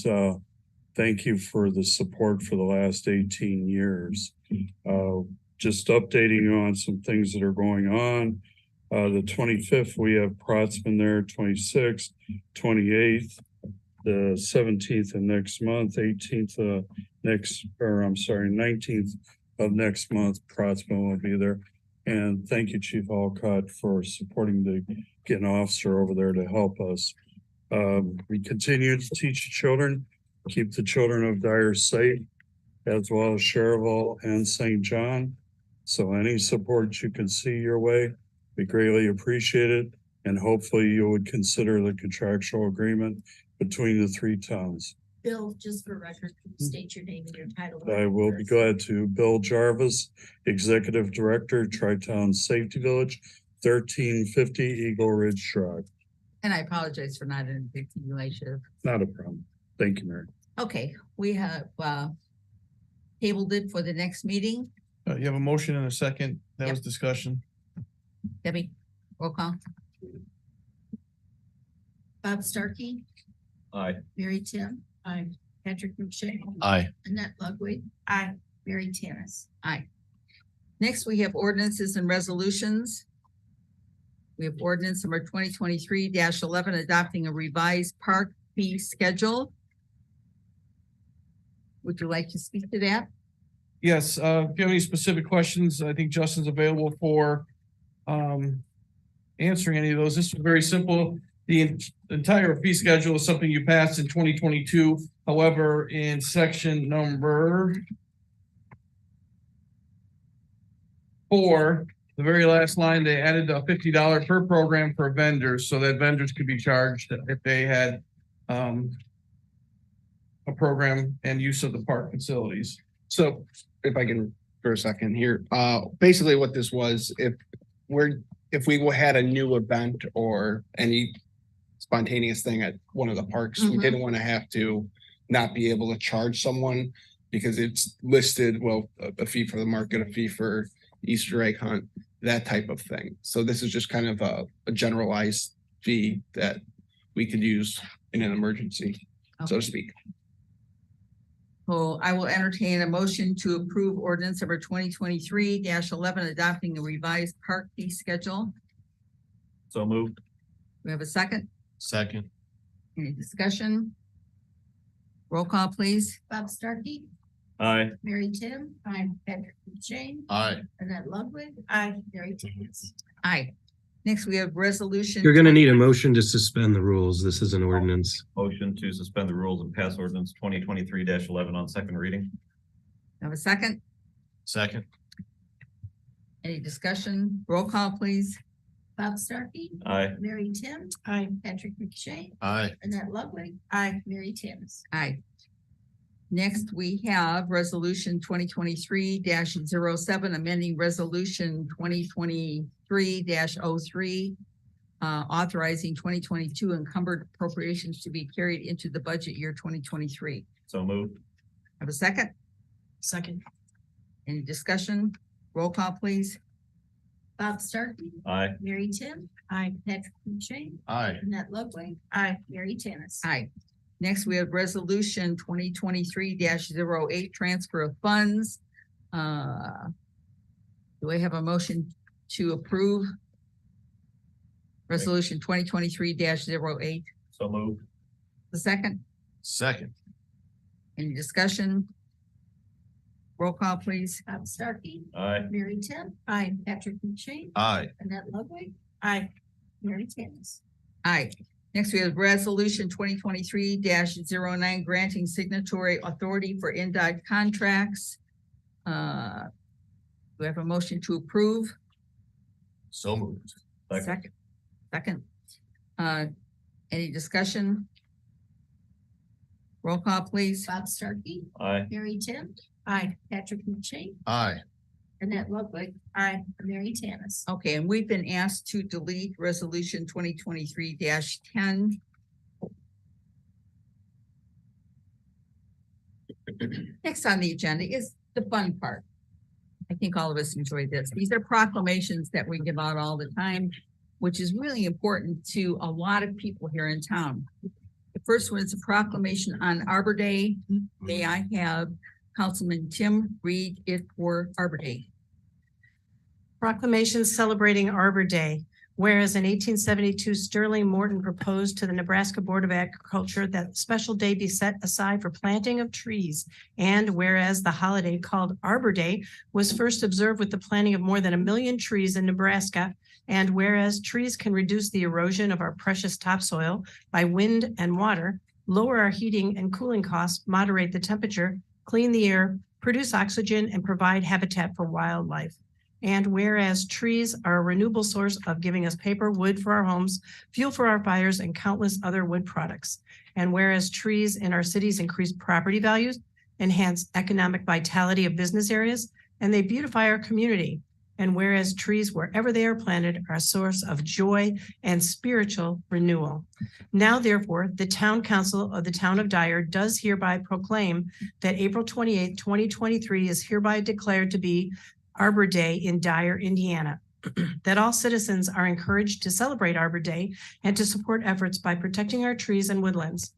thank you for the support for the last 18 years. Just updating you on some things that are going on. The 25th, we have Protzman there, 26th, 28th, the 17th of next month, 18th 19th of next month, Protzman will be there. And thank you, Chief Alcott, for supporting the, get an officer over there to help us. We continue to teach the children, keep the children of Dyer safe, as well as Cherville and St. John. So any support you can see your way, we greatly appreciate it. And hopefully you would consider the contractual agreement between the three towns. Bill, just for record, can you state your name and your title? I will be glad to. Bill Jarvis, Executive Director, Tri-Town Safety Village, 1350 Eagle Ridge Drive. And I apologize for not interrupting you, I should have. Not a problem. Thank you, Mary. Okay, we have tabled it for the next meeting. You have a motion and a second. That Yep. was discussion. Debbie, roll call. Bob Starkey, Aye. Mary Tim. Aye. Patrick McShay. Aye. Annette Ludwig. Aye. Mary Tannis. Aye. Next, we have ordinances and resolutions. We have ordinance number 2023-11, adopting a revised park fee schedule. Would you like to speak to that? Yes, if you have any specific questions, I think Justin's available for answering any of those. This is very simple. The entire fee schedule is something you passed in 2022. However, in section number 4, the very last line, they added a $50 per program for vendors so that vendors could be charged if they had a program and use of the park facilities. So if I can for a second here, basically what this was, if we had a new event or any spontaneous thing at one of the parks, we didn't want to have to not be able to charge someone because it's listed, well, a fee for the market, a fee for Easter egg hunt, that type of thing. So this is just kind of a generalized fee that we could use in an emergency, so to speak. So I will entertain a motion to approve ordinance number 2023-11, adopting a revised park fee schedule. So moved. We have a second. Second. Any discussion? Roll call, please. Bob Starkey, Aye. Mary Tim. Aye. Patrick McShay. Aye. Annette Ludwig. Aye. Mary Tannis. Aye. Next, we have resolution. You're gonna need a motion to suspend the rules. This is an ordinance. Motion to suspend the rules and pass ordinance 2023-11 on second reading. Have a second. Second. Any discussion? Roll call, please. Bob Starkey, Aye. Mary Tim. Aye. Patrick McShay. Aye. Annette Ludwig. Aye. Mary Tannis. Aye. Next, we have resolution 2023-07, amending resolution 2023-03, authorizing 2022 encumbered appropriations to be carried into the budget year 2023. So moved. Have a second? Second. Any discussion? Roll call, please. Bob Starkey, Aye. Mary Tim. Aye. Patrick McShay. Aye. Annette Ludwig. Aye. Mary Tannis. Aye. Next, we have resolution 2023-08, transfer of funds. Do I have a motion to approve? Resolution 2023-08. So moved. The second, Second. any discussion? Roll call, please. Bob Starkey, Aye. Mary Tim. Aye. Patrick McShay. Aye. Annette Ludwig. Aye. Mary Tannis. Aye. Next, we have resolution 2023-09, granting signatory authority for NDOT contracts. Do we have a motion to approve? So moved. Second. Second. Any discussion? Roll call, please. Bob Starkey, Aye. Mary Tim. Aye. Patrick McShay. Aye. Annette Ludwig. Aye. Mary Tannis. Okay, and we've been asked to delete resolution 2023-10. Next on the agenda is the fun part. I think all of us enjoy this. These are proclamations that we give out all the time, which is really important to a lot of people here in town. The first one is a proclamation on Arbor Day. May I have Councilman Tim read it for Arbor Day? Proclamation celebrating Arbor Day. Whereas in 1872, Sterling Morton proposed to the Nebraska Board of Agriculture that special day be set aside for planting of trees. And whereas the holiday called Arbor Day was first observed with the planting of more than 1 million trees in Nebraska. And whereas trees can reduce the erosion of our precious topsoil by wind and water, lower our heating and cooling costs, moderate the temperature, clean the air, produce oxygen, and provide habitat for wildlife. And whereas trees are a renewable source of giving us paper, wood for our homes, fuel for our fires, and countless other wood products. And whereas trees in our cities increase property values, enhance economic vitality of business areas, and they beautify our community. And whereas trees, wherever they are planted, are a source of joy and spiritual renewal. Now, therefore, the Town Council of the Town of Dyer does hereby proclaim that April 28th, 2023 is hereby declared to be Arbor Day in Dyer, Indiana. That all citizens are encouraged to celebrate Arbor Day and to support efforts by protecting our trees and woodlands.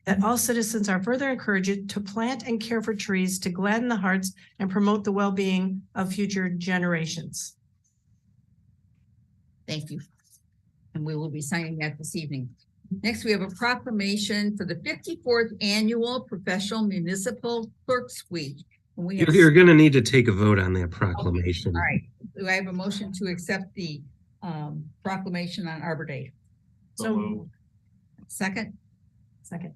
That all citizens are further encouraged to plant and care for trees to gladden the hearts and promote the well-being of future generations. Thank you. And we will be signing that this evening. Next, we have a proclamation for the 54th Annual Professional Municipal Clerks Week. And we have You're going to need to take a vote on that proclamation. All right. Do I have a motion to accept the proclamation on Arbor Day? So Second? Second.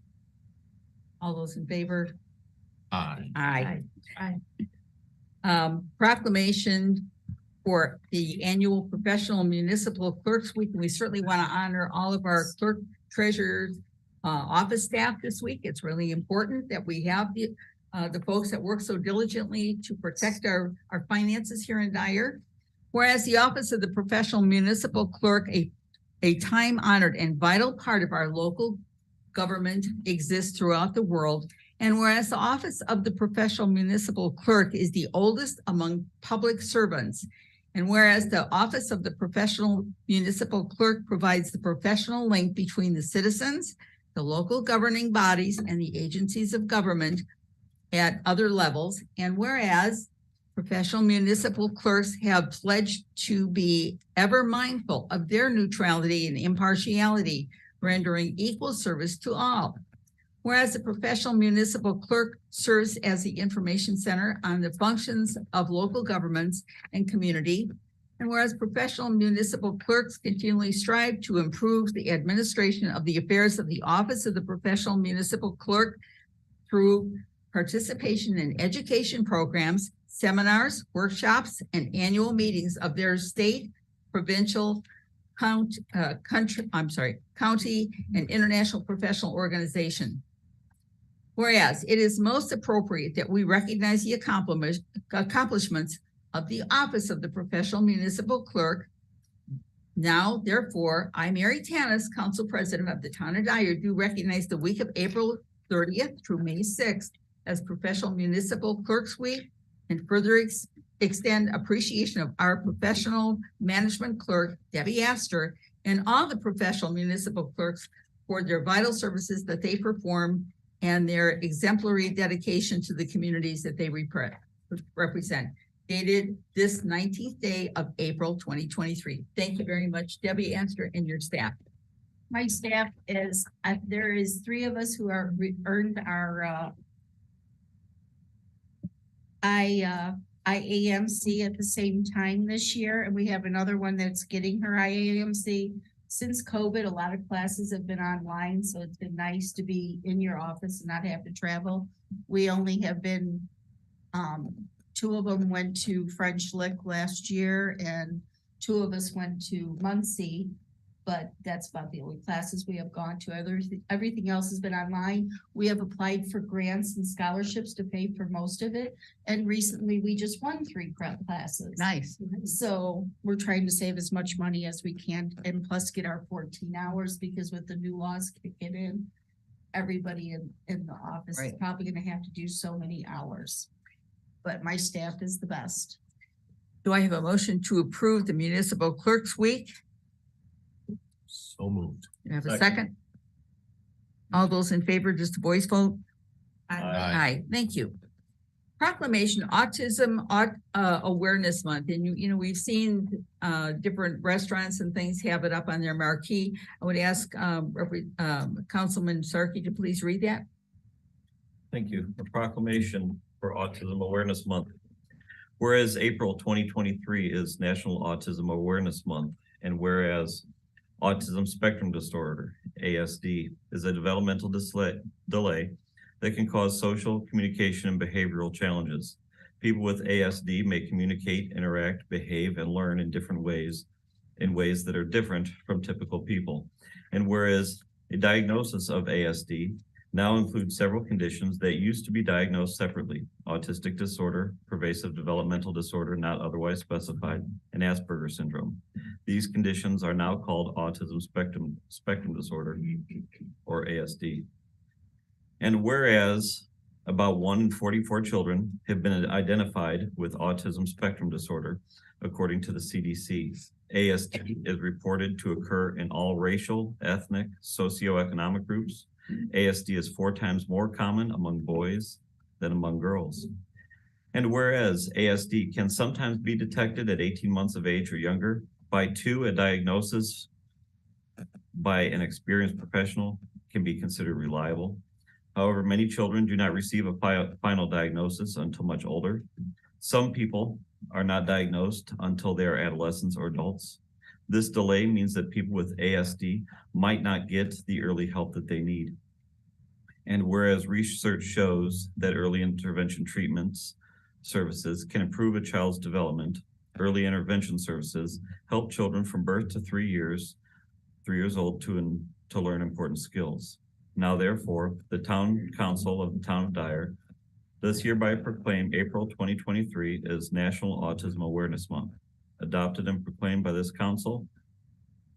All those in favor? Aye. Aye. Proclamation for the annual Professional Municipal Clerks Week. And we certainly want to honor all of our clerk, treasurers, office staff this week. It's really important that we have the folks that work so diligently to protect our finances here in Dyer. Whereas the Office of the Professional Municipal Clerk, a time-honored and vital part of our local government, exists throughout the world. And whereas the Office of the Professional Municipal Clerk is the oldest among public servants, and whereas the Office of the Professional Municipal Clerk provides the professional link between the citizens, the local governing bodies, and the agencies of government at other levels, and whereas professional municipal clerks have pledged to be ever mindful of their neutrality and impartiality, rendering equal service to all. Whereas the professional municipal clerk serves as the information center on the functions of local governments and community, and whereas professional municipal clerks continually strive to improve the administration of the affairs of the Office of the Professional Municipal Clerk through participation in education programs, seminars, workshops, and annual meetings of their state, provincial, county, and international professional organization. Whereas it is most appropriate that we recognize the accomplishments of the Office of the Professional Municipal Clerk. Now, therefore, I, Mary Tanis, Council President of the Town of Dyer, do recognize the week of April 30th through May 6th as Professional Municipal Clerks Week, and further extend appreciation of our professional management clerk, Debbie Astor, and all the professional municipal clerks for their vital services that they perform and their exemplary dedication to the communities that they represent. Dated this 19th day of April 2023. Thank you very much, Debbie Astor, and your staff. My staff is, there is 3 of us who are earned our IAMC at the same time this year, and we have another one that's getting her IAMC. Since COVID, a lot of classes have been online, so it's been nice to be in your office and not have to travel. We only have been, 2 of them went to French Lick last year, and 2 of us went to Muncie. But that's about the only classes we have gone to. Everything else has been online. We have applied for grants and scholarships to pay for most of it. And recently we just won 3 classes. Nice. So we're trying to save as much money as we can and plus get our 14 hours, because with the new laws kicking in, everybody in the office is probably going to have to do so many hours. But my staff is the best. Do I have a motion to approve the Municipal Clerks Week? So moved. You have a second? All those in favor, just a voice vote? Aye. Aye. Thank you. proclamation, Autism Awareness Month, and we've seen different restaurants and things have it up on their marquee. I would ask Councilman Sarkey to please read that. Thank you. A proclamation for Autism Awareness Month. Whereas April 2023 is National Autism Awareness Month, and whereas Autism Spectrum Disorder, ASD, is a developmental delay that can cause social, communication, and behavioral challenges. People with ASD may communicate, interact, behave, and learn in different ways, in ways that are different from typical people. And whereas a diagnosis of ASD now includes several conditions that used to be diagnosed separately: autistic disorder, pervasive developmental disorder not otherwise specified, and Asperger's syndrome. These conditions are now called autism spectrum disorder, or ASD. And whereas about 1 in 44 children have been identified with autism spectrum disorder, according to the CDC, ASD is reported to occur in all racial, ethnic, socioeconomic groups. ASD is 4 times more common among boys than among girls. And whereas ASD can sometimes be detected at 18 months of age or younger, by 2, a diagnosis by an experienced professional can be considered reliable. However, many children do not receive a final diagnosis until much older. Some people are not diagnosed until they are adolescents or adults. This delay means that people with ASD might not get the early help that they need. And whereas research shows that early intervention treatments services can improve a child's development, early intervention services help children from birth to 3 years old to learn important skills. Now, therefore, the Town Council of the Town of Dyer does hereby proclaim April 2023 as National Autism Awareness Month, adopted and proclaimed by this council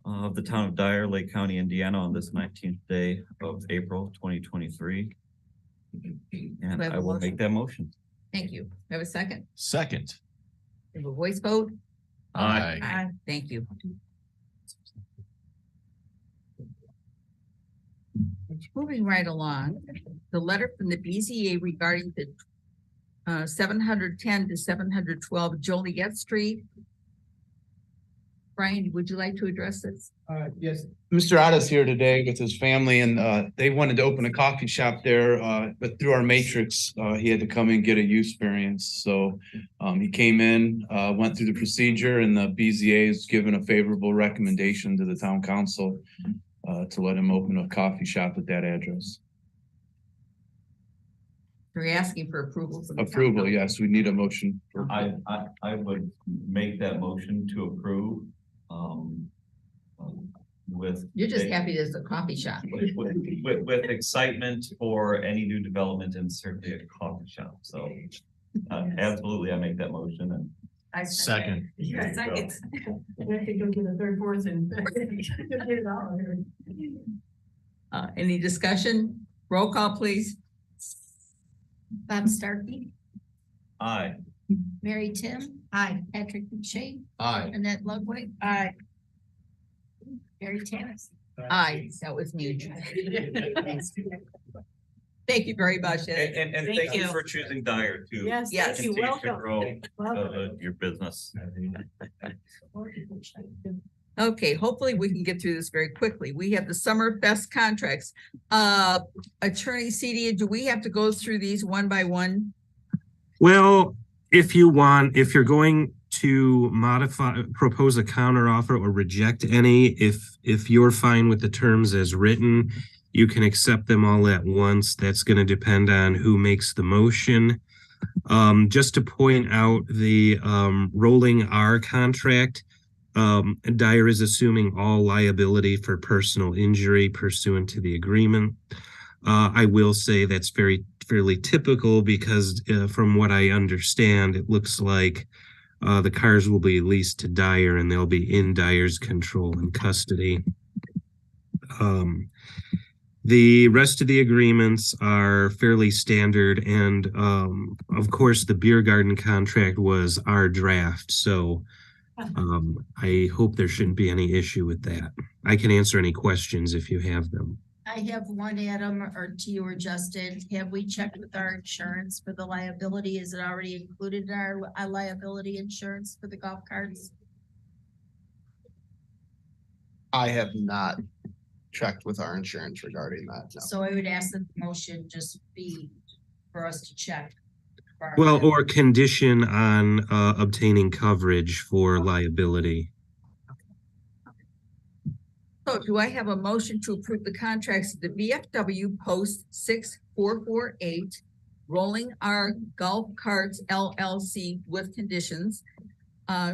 of the Town of Dyer, Lake County, Indiana, on this 19th day of April 2023. And I will make that motion. Thank you. We have a second? Second. We have a voice vote? Aye. Aye. Thank you. Moving right along, the letter from the BZA regarding the 710 to 712 Joliet Street. Brian, would you like to address this? Yes, Mr. Otta's here today with his family, and they wanted to open a coffee shop there, but through our matrix, he had to come and get a use variance. So he came in, went through the procedure, and the BZA has given a favorable recommendation to the town council to let him open a coffee shop at that address. We're asking for approval. Approval, yes, we need a motion. I would make that motion to approve. You're just happy there's a coffee shop. With excitement for any new development and certainly a coffee shop. So absolutely, I make that motion. And I second. Yeah, second. I have to go get a third, fourth, and get it all here. Any discussion? Roll call, please. Bob Starkey, aye. Mary Tim. Aye. Patrick McShay. Aye. Annette Ludwig. Aye. Mary Tannis. Aye, that was me. Thank you very much. And thank you for choosing Dyer to Yes, Yes. thank you. continue to Welcome. grow your business. Okay, hopefully we can get through this very quickly. We have the Summer Fest contracts. Attorney Cedia, do we have to go through these one by one? Well, if you're going to propose a counter offer or reject any, if you're fine with the terms as written, you can accept them all at once. That's going to depend on who makes the motion. Just to point out the rolling R contract, Dyer is assuming all liability for personal injury pursuant to the agreement. I will say that's fairly typical because from what I understand, it looks like the cars will be leased to Dyer and they'll be in Dyer's control and custody. The rest of the agreements are fairly standard, and of course the beer garden contract was our draft, so I hope there shouldn't be any issue with that. I can answer any questions if you have them. I have one, Adam, or to you or Justin. Have we checked with our insurance for the liability? Is it already included in our liability insurance for the golf carts? I have not checked with our insurance regarding that. No. So I would ask that the motion just be for us to check. for our Well, liability. or condition on obtaining coverage for liability. So do I have a motion to approve the contracts of the VFW Post 6448, Rolling R Golf Carts LLC with conditions,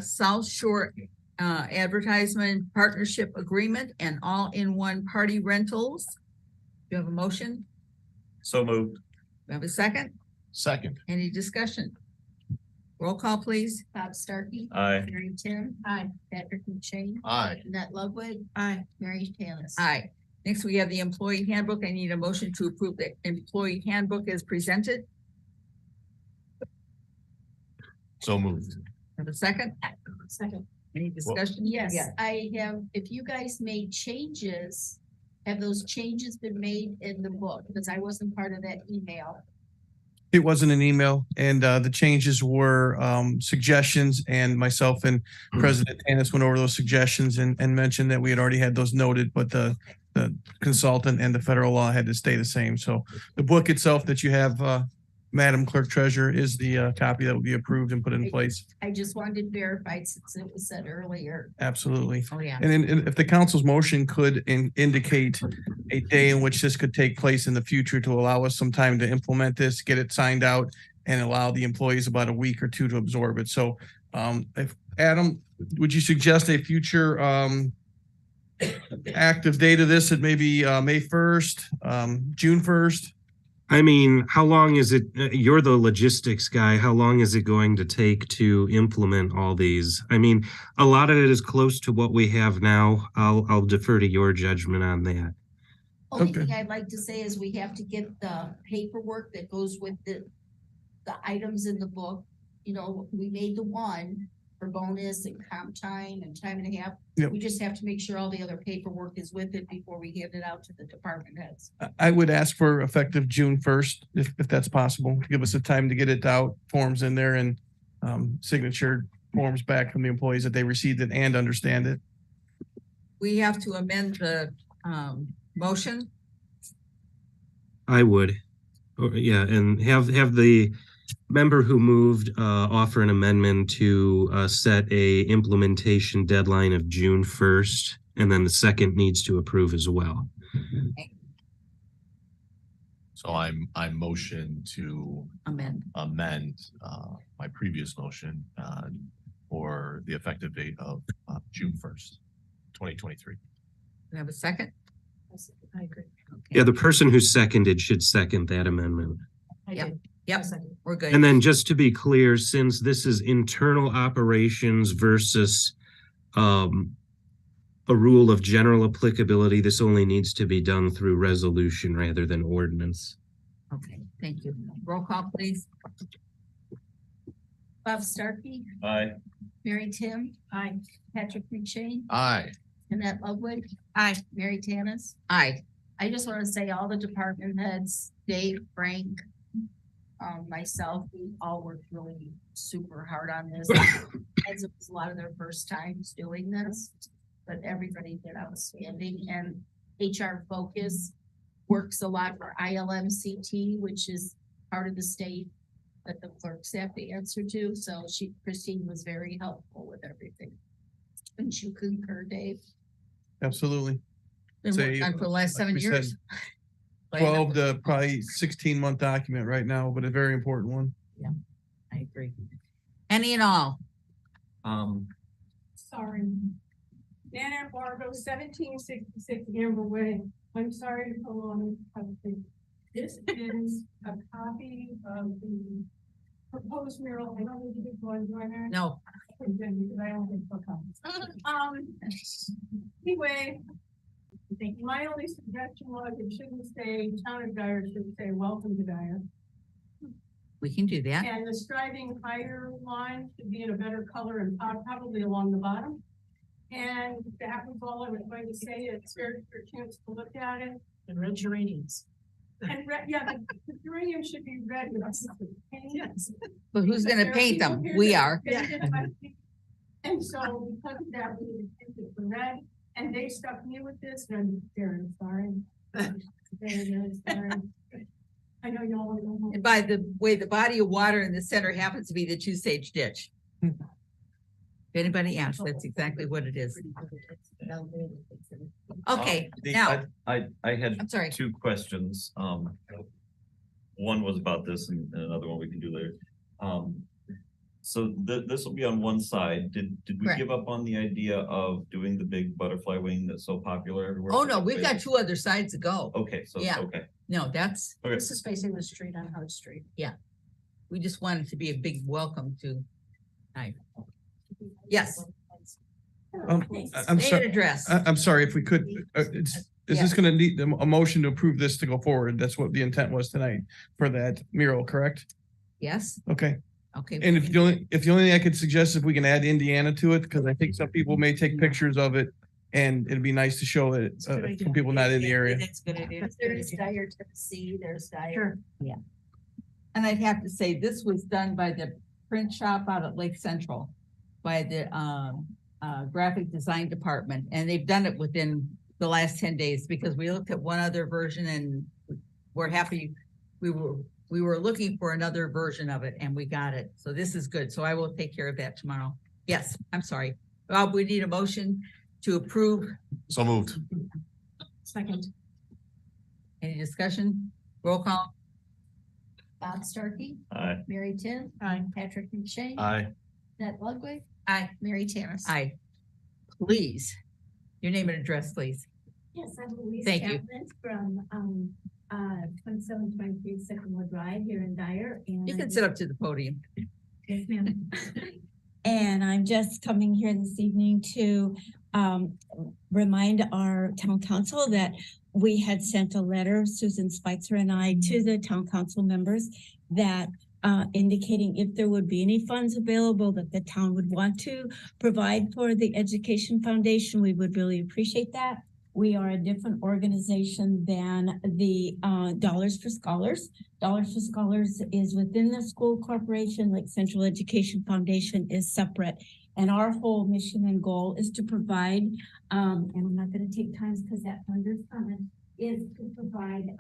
South Shore Advertisement Partnership Agreement, and all-in-one party rentals? Do you have a motion? So moved. Do you have a second? Second. Any discussion? Roll call, please. Bob Starkey. Aye. Mary Tim. Aye. Patrick McShane. Aye. Annette Ludwig. Aye. Mary Tanis. Aye. Next, we have the employee handbook. I need a motion to approve the employee handbook as presented. So moved. Have a second? Second. Any discussion? Yes, Yeah. I have, if you guys made changes, have those changes been made in the book? Because I wasn't part of that email. It wasn't an email, and the changes were suggestions, and myself and President Tanis went over those suggestions and mentioned that we had already had those noted, but the consultant and the federal law had to stay the same. So the book itself that you have, Madam Clerk Treasurer, is the copy that will be approved and put in place. I just wanted verified since it was said earlier. Absolutely. Oh, yeah. And if the council's motion could indicate a day in which this could take place in the future to allow us some time to implement this, get it signed out, and allow the employees about a week or two to absorb it. So if Adam, would you suggest a future active date of this at maybe May 1st, June 1st? I mean, how long is it? You're the logistics guy. How long is it going to take to implement all these? I mean, a lot of it is close to what we have now. I'll defer to your judgment on that. Only Okay. thing I'd like to say is we have to get the paperwork that goes with the items in the book. You know, we made the one for bonus and comp time and time and a half. Yep. We just have to make sure all the other paperwork is with it before we hand it out to the department heads. I would ask for effective June 1st, if that's possible, to give us the time to get it out, forms in there, and signature forms back from the employees that they received it and understand it. We have to amend the motion. I would. Yeah, and have the member who moved offer an amendment to set a implementation deadline of June 1st, and then the second needs to approve as well. So I'm motion to Amend. amend my previous motion for the effective date of June 1st, 2023. We have a second? I agree. Yeah, the person who seconded should second that amendment. Yep. Yep, we're good. And then just to be clear, since this is internal operations versus a rule of general applicability, this only needs to be done through resolution rather than ordinance. Okay, thank you. Roll call, please. Bob Starkey, Aye. Mary Tim. Aye. Patrick McShane, Aye. Annette Ludwig. Aye. Mary Tanis. Aye. I just want to say all the department heads, Dave, Frank, myself, we all worked really super hard on this. As it was a lot of their first times doing this, but everybody did outstanding, and HR Focus works a lot for ILMCT, which is part of the state that the clerks have to answer to. So Christine was very helpful with everything. Wouldn't you concur, Dave? Absolutely. Been Say, working on for the last like 7 we said, years. 12 to probably 16-month document right now, but a very important one. I agree. Any and all. Sorry. Nana Barbo, 1766 Amber Way. I'm sorry to prolong the This is a copy of the proposed mural. I don't need to be going, do I, Mary? No. Because I don't think so comes. Anyway, I think my only suggestion was it shouldn't say Town of Dyer, it should say Welcome to Dyer. We can do that. And the striving higher line should be in a better color and probably along the bottom. And that was all I was going to say. It's fair for a chance to look at it. And red geraniums. And red, yeah, the geranium should be red with us. Yes. But who's But gonna there paint people them? here We that are. paint it by hand. And so because of that, we painted it for red, and they stuck me with this, and they're sorry. Very sorry. I know y'all want to go home. And by the way, the body of water in the center happens to be the Two Sage Ditch. If anybody asks, that's exactly what it is. Okay, now, I had I'm sorry. two questions. One was about this and another one we can do later. So this will be on one side. Did we Correct. give up on the idea of doing the big butterfly wing that's so popular everywhere? Oh, no, we've got two other sides to go. Okay, so, Yeah. okay. No, that's, Okay. This is facing the street on Hart Street. we just wanted to be a big welcome to. Hi. Yes, I'm name sorry. and address. I'm sorry, if we could, is this gonna need a motion to approve this to go forward? That's what the intent was tonight for that mural, correct? Yes, Okay. okay. And if the only thing I could suggest, if we can add Indiana to it, because I think some people may take pictures of it. And it'd be nice to show it for people not in the area. That's a good idea. There's Dyer, Tennessee, there's Dyer. And I'd have to say, this was done by the print shop out at Lake Central by the graphic design department, and they've done it within the last 10 days because we looked at one other version and we're happy. We were looking for another version of it and we got it. So this is good. So I will take care of that tomorrow. Yes, I'm sorry. Rob, we need a motion to approve. So moved. Second. Any discussion? Roll call. Bob Starkey, Aye. Mary Tim, Aye. Patrick McShane. Aye. Ned Ludwig, Aye. Mary Tannis. Aye. Please, your name and address, please. Yes, I'm Louise Thank you. Chapman from 2723 Sycamore Drive here in Dyer. And You can sit up to the podium. Yes, ma'am. And I'm just coming here this evening to remind our town council that we had sent a letter, Susan Spitzer and I, to the town council members that indicating if there would be any funds available that the town would want to provide for the Education Foundation, we would really appreciate that. We are a different organization than the Dollars for Scholars. Dollars for Scholars is within the school corporation, like Central Education Foundation is separate. And our whole mission and goal is to provide, and I'm not gonna take times because that funder's coming, is to provide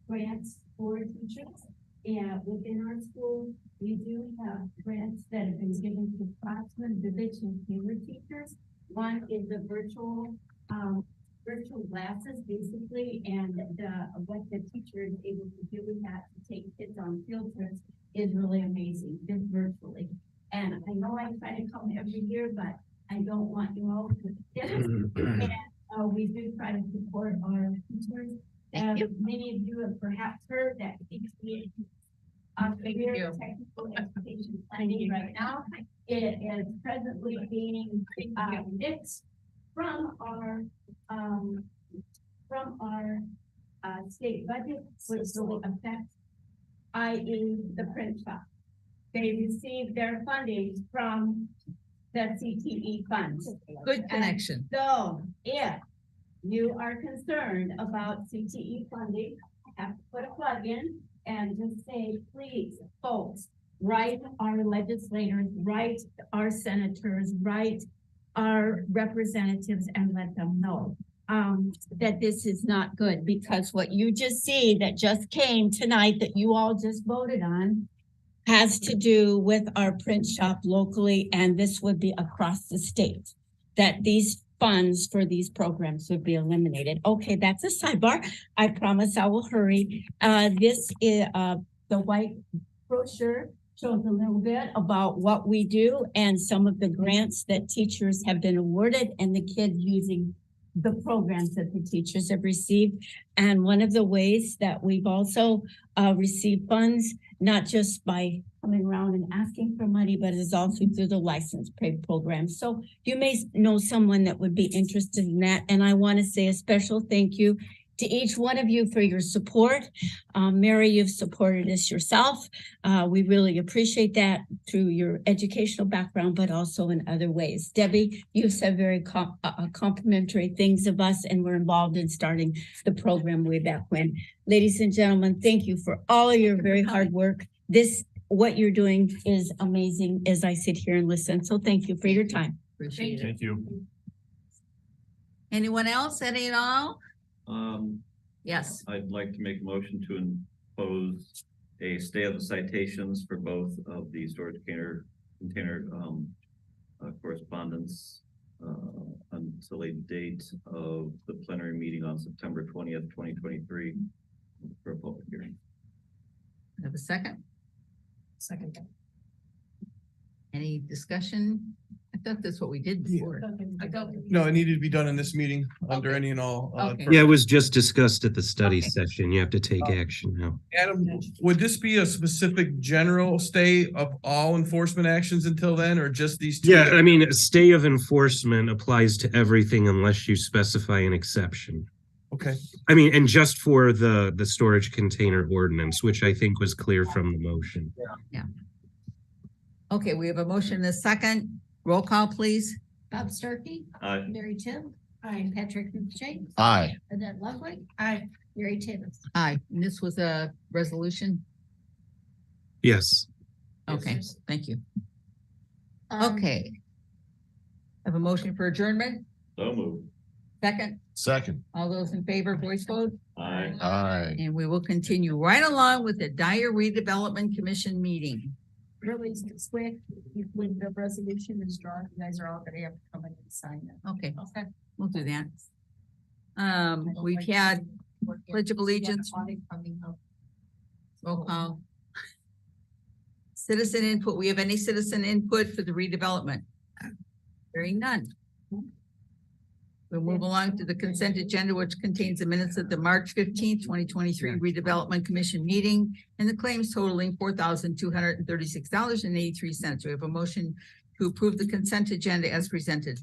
grants for teachers. And within our school, we do have grants that have been given to classroom division humor teachers. One is the virtual classes basically, and what the teacher is able to do with that to take kids on field trips is really amazing, just virtually. And I know I try to come every year, but I don't want you all to get it. And we do try to support our teachers. And many of you have perhaps heard that PTA figure technical education funding right now. It is presently being mixed from our state budget, which really affects, i.e. the print shop. They receive their funding from the CTE funds. Good connection. So if you are concerned about CTE funding, I have to put a plug in and just say, please, folks, write our legislators, write our senators, write our representatives and let them know that this is not good, because what you just see that just came tonight that you all just voted on has to do with our print shop locally, and this would be across the state, that these funds for these programs would be eliminated. Okay, that's a sidebar. I promise I will hurry. This is the white brochure shows a little bit about what we do and some of the grants that teachers have been awarded and the kids using the programs that the teachers have received. And one of the ways that we've also received funds, not just by coming around and asking for money, but is also through the license plate program. So you may know someone that would be interested in that. And I want to say a special thank you to each one of you for your support. Mary, you've supported us yourself. We really appreciate that through your educational background, but also in other ways. Debbie, you've said very complimentary things of us, and we're involved in starting the program way back when. Ladies and gentlemen, thank you for all of your very hard work. What you're doing is amazing as I sit here and listen. So thank you for your time. Appreciate it. Thank you. Anyone else, any at all? Yes. I'd like to make a motion to impose a stay of the citations for both of the storage container correspondence until a date of the plenary meeting on September 20th, 2023 for a public hearing. Have a second? Second. Any discussion? I thought that's what we did before. No, it needed to be done in this meeting under any and all. Okay. Yeah, it was just discussed at the study Okay. session. You have to take action now. Adam, would this be a specific general stay of all enforcement actions until then, or just these two? Yeah, I mean, a stay of enforcement applies to everything unless you specify an exception. Okay. I mean, and just for the storage container ordinance, which I think was clear from the motion. Okay, we have a motion and a second. Roll call, please. Bob Starkey. Aye. Mary Tim. Aye. Patrick James. Aye. Annette Ludwig. Aye. Mary Tavis. Aye. And this was a resolution? Yes. Okay, thank you. Um, Okay. Have a motion for adjournment? So moved. Second, Second. all those in favor, voice vote? Aye. Aye. And we will continue right along with the Dyer Redevelopment Commission meeting. Really quick, when the resolution is drawn, you guys are all gonna have to come in and sign it. Okay, Okay. we'll do that. We've had Pledge of Allegiance. Roll call. Citizen input. We have any citizen input for the redevelopment? Hearing none. We'll move along to the consent agenda, which contains the minutes of the March 15th, 2023 Redevelopment Commission meeting and the claims totaling $4,236.83. We have a motion to approve the consent agenda as presented.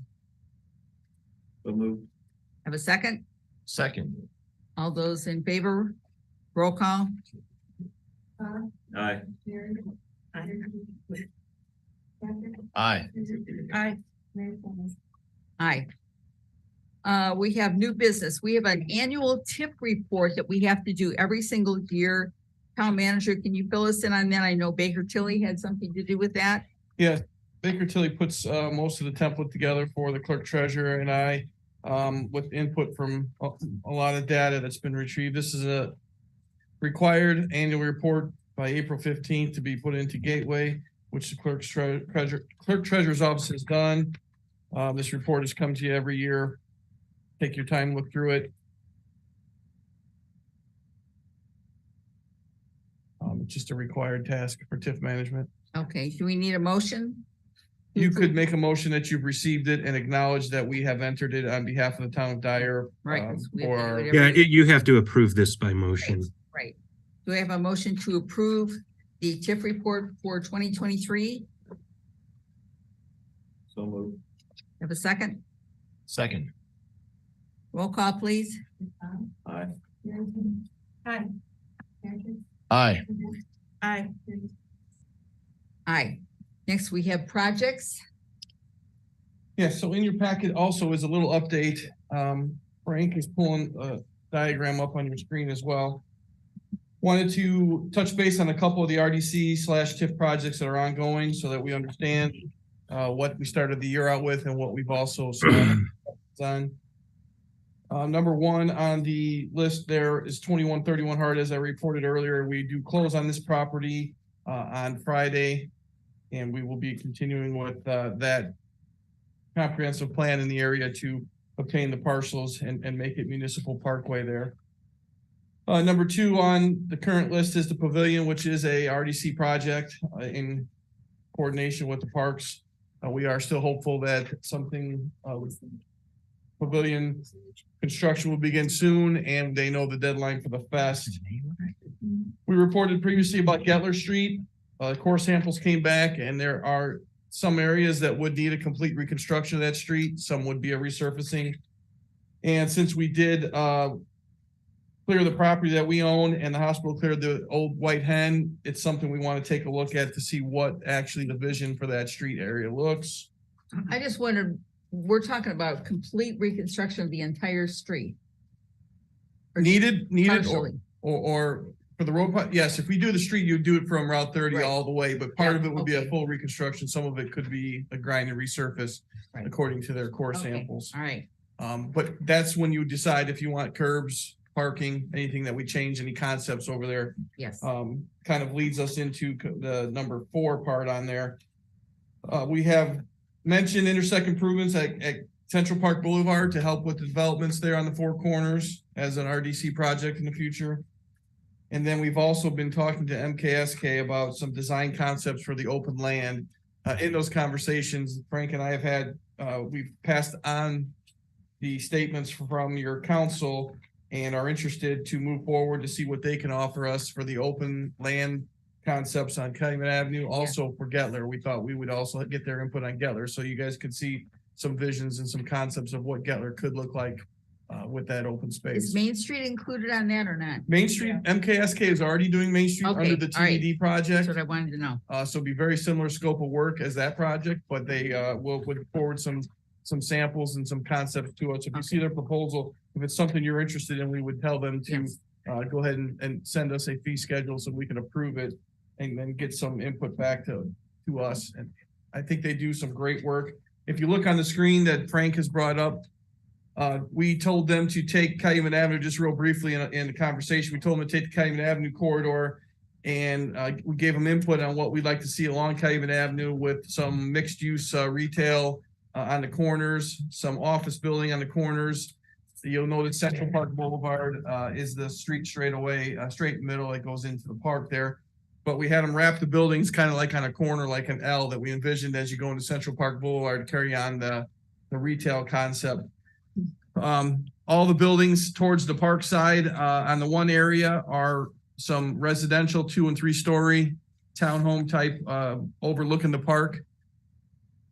So moved. Have a second? Second. All those in favor? Roll call. Aye. Aye. Aye. Aye. We have new business. We have an annual TIP report that we have to do every single year. Town manager, can you fill us in on that? I know Baker Tilly had something to do with that. Yeah, Baker Tilly puts most of the template together for the clerk treasurer and I, with input from a lot of data that's been retrieved. This is a required annual report by April 15th to be put into Gateway, which the clerk treasurer's office has done. This report has come to you every year. Take your time, look through it. It's just a required task for TIF management. Okay, do we need a motion? You could make a motion that you've received it and acknowledge that we have entered it on behalf of the town of Dyer. Right. Or Yeah, you have to approve this by motion. Right. Do we have a motion to approve the TIF report for 2023? So moved. Have a second? Second. Roll call, please. Aye. Aye. Aye. Aye. Aye. Next, we have projects. Yeah, so in your packet also is a little update. Frank is pulling a diagram up on your screen as well. Wanted to touch base on a couple of the RDC/TIF projects that are ongoing so that we understand what we started the year out with and what we've also done. Number one on the list there is 2131 Hart. As I reported earlier, we do close on this property on Friday, and we will be continuing with that comprehensive plan in the area to obtain the parcels and make it municipal parkway there. Number two on the current list is the pavilion, which is a RDC project in coordination with the parks. We are still hopeful that something with pavilion construction will begin soon, and they know the deadline for the fest. We reported previously about Gettler Street. Core samples came back, and there are some areas that would need a complete reconstruction of that street. Some would be a resurfacing. And since we did clear the property that we own and the hospital cleared the old White Hen, it's something we want to take a look at to see what actually the vision for that street area looks. I just wondered, we're talking about complete reconstruction of the entire street. Or Needed, or, partially? or for the road, yes, if we do the street, you do it from Route 30 Right. all the way, but part Yeah, of it would be a okay. full reconstruction. Some of it could be a grind and resurface Right. according to their core Okay, samples. all right. But that's when you decide if you want curbs, parking, anything that we change, any concepts over there. Yes. Kind of leads us into the number 4 part on there. We have mentioned intersect improvements at Central Park Boulevard to help with the developments there on the 4 corners as an RDC project in the future. And then we've also been talking to MKSK about some design concepts for the open land. In those conversations, Frank and I have had, we've passed on the statements from your council and are interested to move forward to see what they can offer us for the open land concepts on Calumet Avenue. Also for Gettler, we thought we would also get their input on Gettler, so you guys could see some visions and some concepts of what Gettler could look like with that open space. Is Main Street included on that or not? Main Street, MKSK is already doing Main Street Okay, under the all right. TBD project. That's what I wanted to know. So it'd be very similar scope of work as that project, but they will put forward some samples and some concepts to us. If you see their proposal, if it's something you're interested in, we would tell them to Yes. go ahead and send us a fee schedule so we can approve it and then get some input back to us. And I think they do some great work. If you look on the screen that Frank has brought up, we told them to take Calumet Avenue, just real briefly in the conversation, we told them to take the Calumet Avenue corridor and we gave them input on what we'd like to see along Calumet Avenue with some mixed use retail on the corners, some office building on the corners. You'll notice Central Park Boulevard is the street straight away, straight in the middle that goes into the park there. But we had them wrap the buildings kind of like on a corner, like an L that we envisioned as you go into Central Park Boulevard, carry on the retail concept. All the buildings towards the park side on the one area are some residential 2- and 3-story townhome type overlooking the park.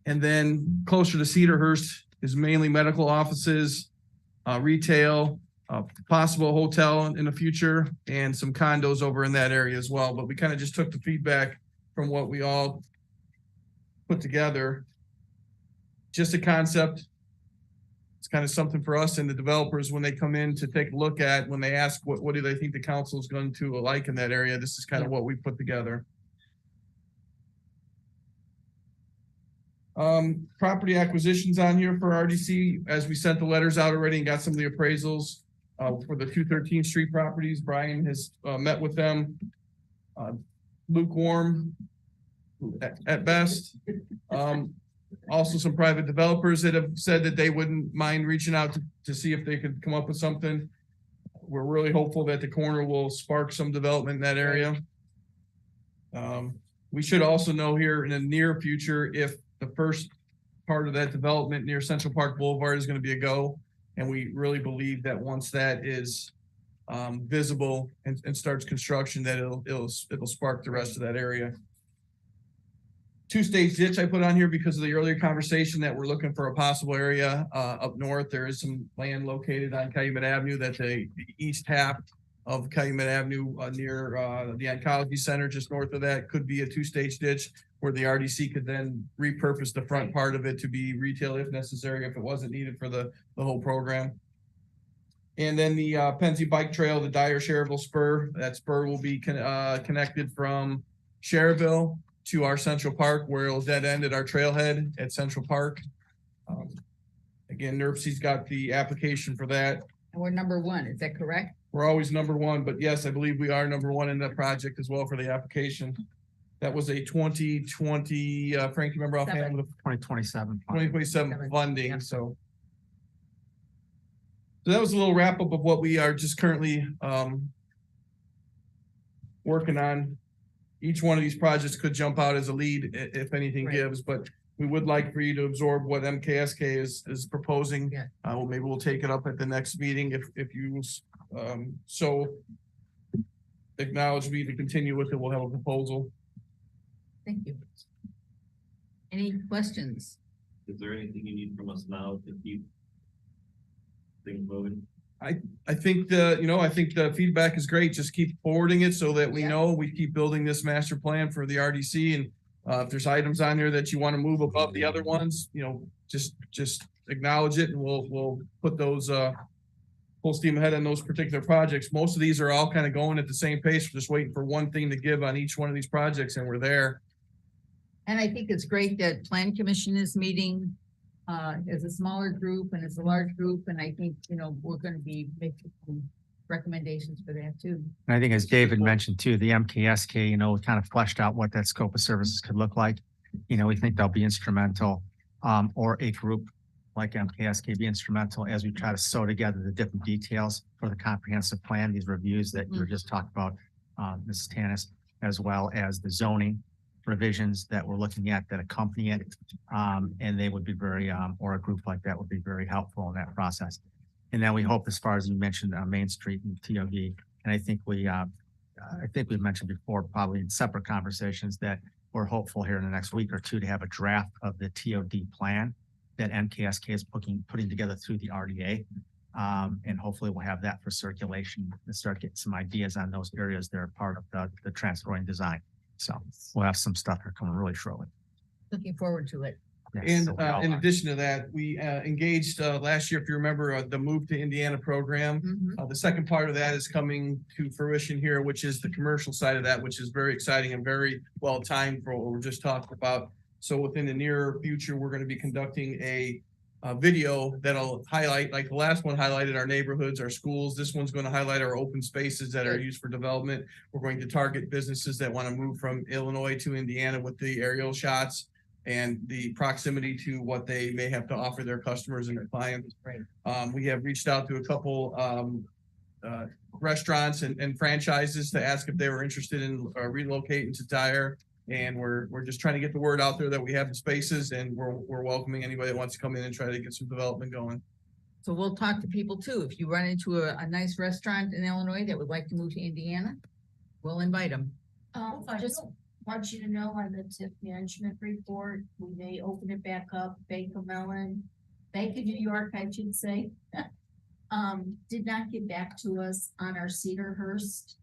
And then closer to Cedarhurst is mainly medical offices, retail, possible hotel in the future, and some condos over in that area as well. But we kind of just took the feedback from what we all put together. Just a concept. It's kind of something for us and the developers when they come in to take a look at, when they ask what do they think the council is going to like in that area. This is kind of what we put together. Property acquisitions on here for RDC, as we sent the letters out already and got some of the appraisals for the 213th Street properties. Brian has met with them. Lukewarm at best. Also some private developers that have said that they wouldn't mind reaching out to see if they could come up with something. We're really hopeful that the corner will spark some development in that area. We should also know here in the near future if the first part of that development near Central Park Boulevard is going to be a go. And we really believe that once that is visible and starts construction, that it'll spark the rest of that area. 2-stage ditch I put on here because of the earlier conversation that we're looking for a possible area up north. There is some land located on Calumet Avenue that the east half of Calumet Avenue near the Oncology Center, just north of that, could be a 2-stage ditch where the RDC could then repurpose the front part of it to be retail if necessary, if it wasn't needed for the whole program. And then the Pennsy Bike Trail, the Dyer Cherville Spur, that spur will be connected from Cherville to our Central Park, where it'll dead end at our trailhead at Central Park. Again, NERC's got the application for that. And we're number 1, is that correct? We're always number 1, but yes, I believe we are number 1 in that project as well for the application. That was a 2020, Frank, you remember offhand? 2027. 2027 funding, so that was a little wrap up of what we are just currently working on. Each one of these projects could jump out as a lead if anything gives, but we would like for you to absorb what MKSK is proposing. Yeah. Well, maybe we'll take it up at the next meeting if you so acknowledge me to continue with it. We'll have a proposal. Thank you. Any questions? Is there anything you need from us now to keep things moving? I think the feedback is great. Just keep forwarding it so that we know we keep building this master plan for the RDC. And if there's items on there that you want to move above the other ones, just acknowledge it and we'll put those full steam ahead on those particular projects. Most of these are all kind of going at the same pace. We're just waiting for one thing to give on each one of these projects and we're there. And I think it's great that Plan Commission is meeting as a smaller group and as a large group. And I think, we're going to be making some recommendations for that too. And I think as David mentioned too, the MKSK, kind of fleshed out what that scope of services could look like. We think they'll be instrumental, or a group like MKSK be instrumental as we try to sew together the different details for the comprehensive plan, these reviews that you were just talking about, Mrs. Tanis, as well as the zoning revisions that we're looking at that accompany it. And they would be very, or a group like that would be very helpful in that process. And then we hope, as far as you mentioned, Main Street and TOD, and I think we've mentioned before, probably in separate conversations, that we're hopeful here in the next week or two to have a draft of the TOD plan that MKSK is putting together through the RDA. And hopefully we'll have that for circulation and start getting some ideas on those areas that are part of the transit-oriented design. So we'll have some stuff here coming really shortly. Looking forward to it. Yes, and in addition to that, we engaged last year, if you remember, the Move to Indiana program. The second part of that is coming to fruition here, which is the commercial side of that, which is very exciting and very well timed for what we're just talking about. So within the near future, we're going to be conducting a video that'll highlight, like the last one highlighted our neighborhoods, our schools. This one's going to highlight our open spaces that are used for development. We're going to target businesses that want to move from Illinois to Indiana with the aerial shots and the proximity to what they may have to offer their customers and their clients. We have reached out to a couple restaurants and franchises to ask if they were interested in relocating to Dyer. And we're just trying to get the word out there that we have the spaces and we're welcoming anybody that wants to come in and try to get some development going. So we'll talk to people too. If you run into a nice restaurant in Illinois that would like to move to Indiana, we'll invite them. Just want you to know on the TIP management report, we may open it back up. Bank of New York, I should say, did not get back to us on our Cedarhurst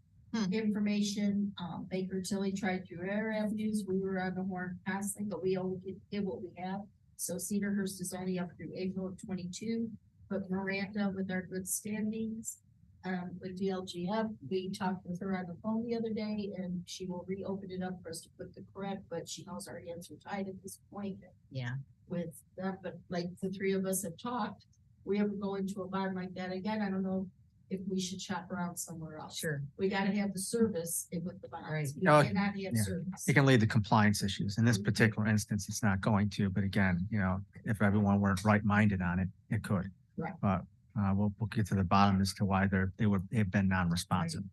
information. Baker Tilly tried through our avenues. We were on the horn constantly, but we only get what we have. So Cedarhurst is only up through April of 22. But Miranda, with our good standings, with DLGF, we talked with her on the phone the other day, and she will reopen it up for us to put the correct. But she knows our hands are tied at this point. Yeah. With that, but like the three of us have talked, we ever go into a bond like that again, I don't know if we should shop around somewhere else. Sure. We gotta have the service with the bonds. Right. We cannot have service. It can lead to compliance issues. In this particular instance, it's not going to, but again, if everyone were right-minded on it, it could. Right. But we'll get to the bottom as to why they've been non-responsive.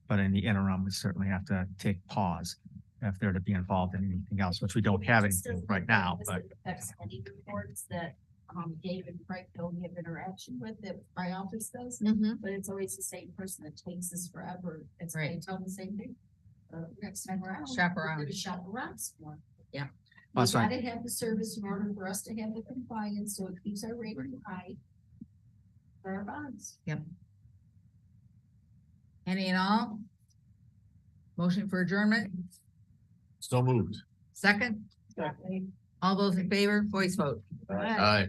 But in the interim, we certainly have to take pause if they're to be involved in anything else, which we don't have anything right now, but. Any reports that Dave and Frank don't have interaction with that my office does, but it's always the same person that takes us forever. It's they tell them the same thing. Next time around, Shop around. we're gonna shop around some more. Yeah. We That's right. gotta have the service in order for us to have the compliance, so it keeps our rating high for our bonds. Yep. Any and all? Motion for adjournment? So moved. Second? All those in favor, voice vote. Aye.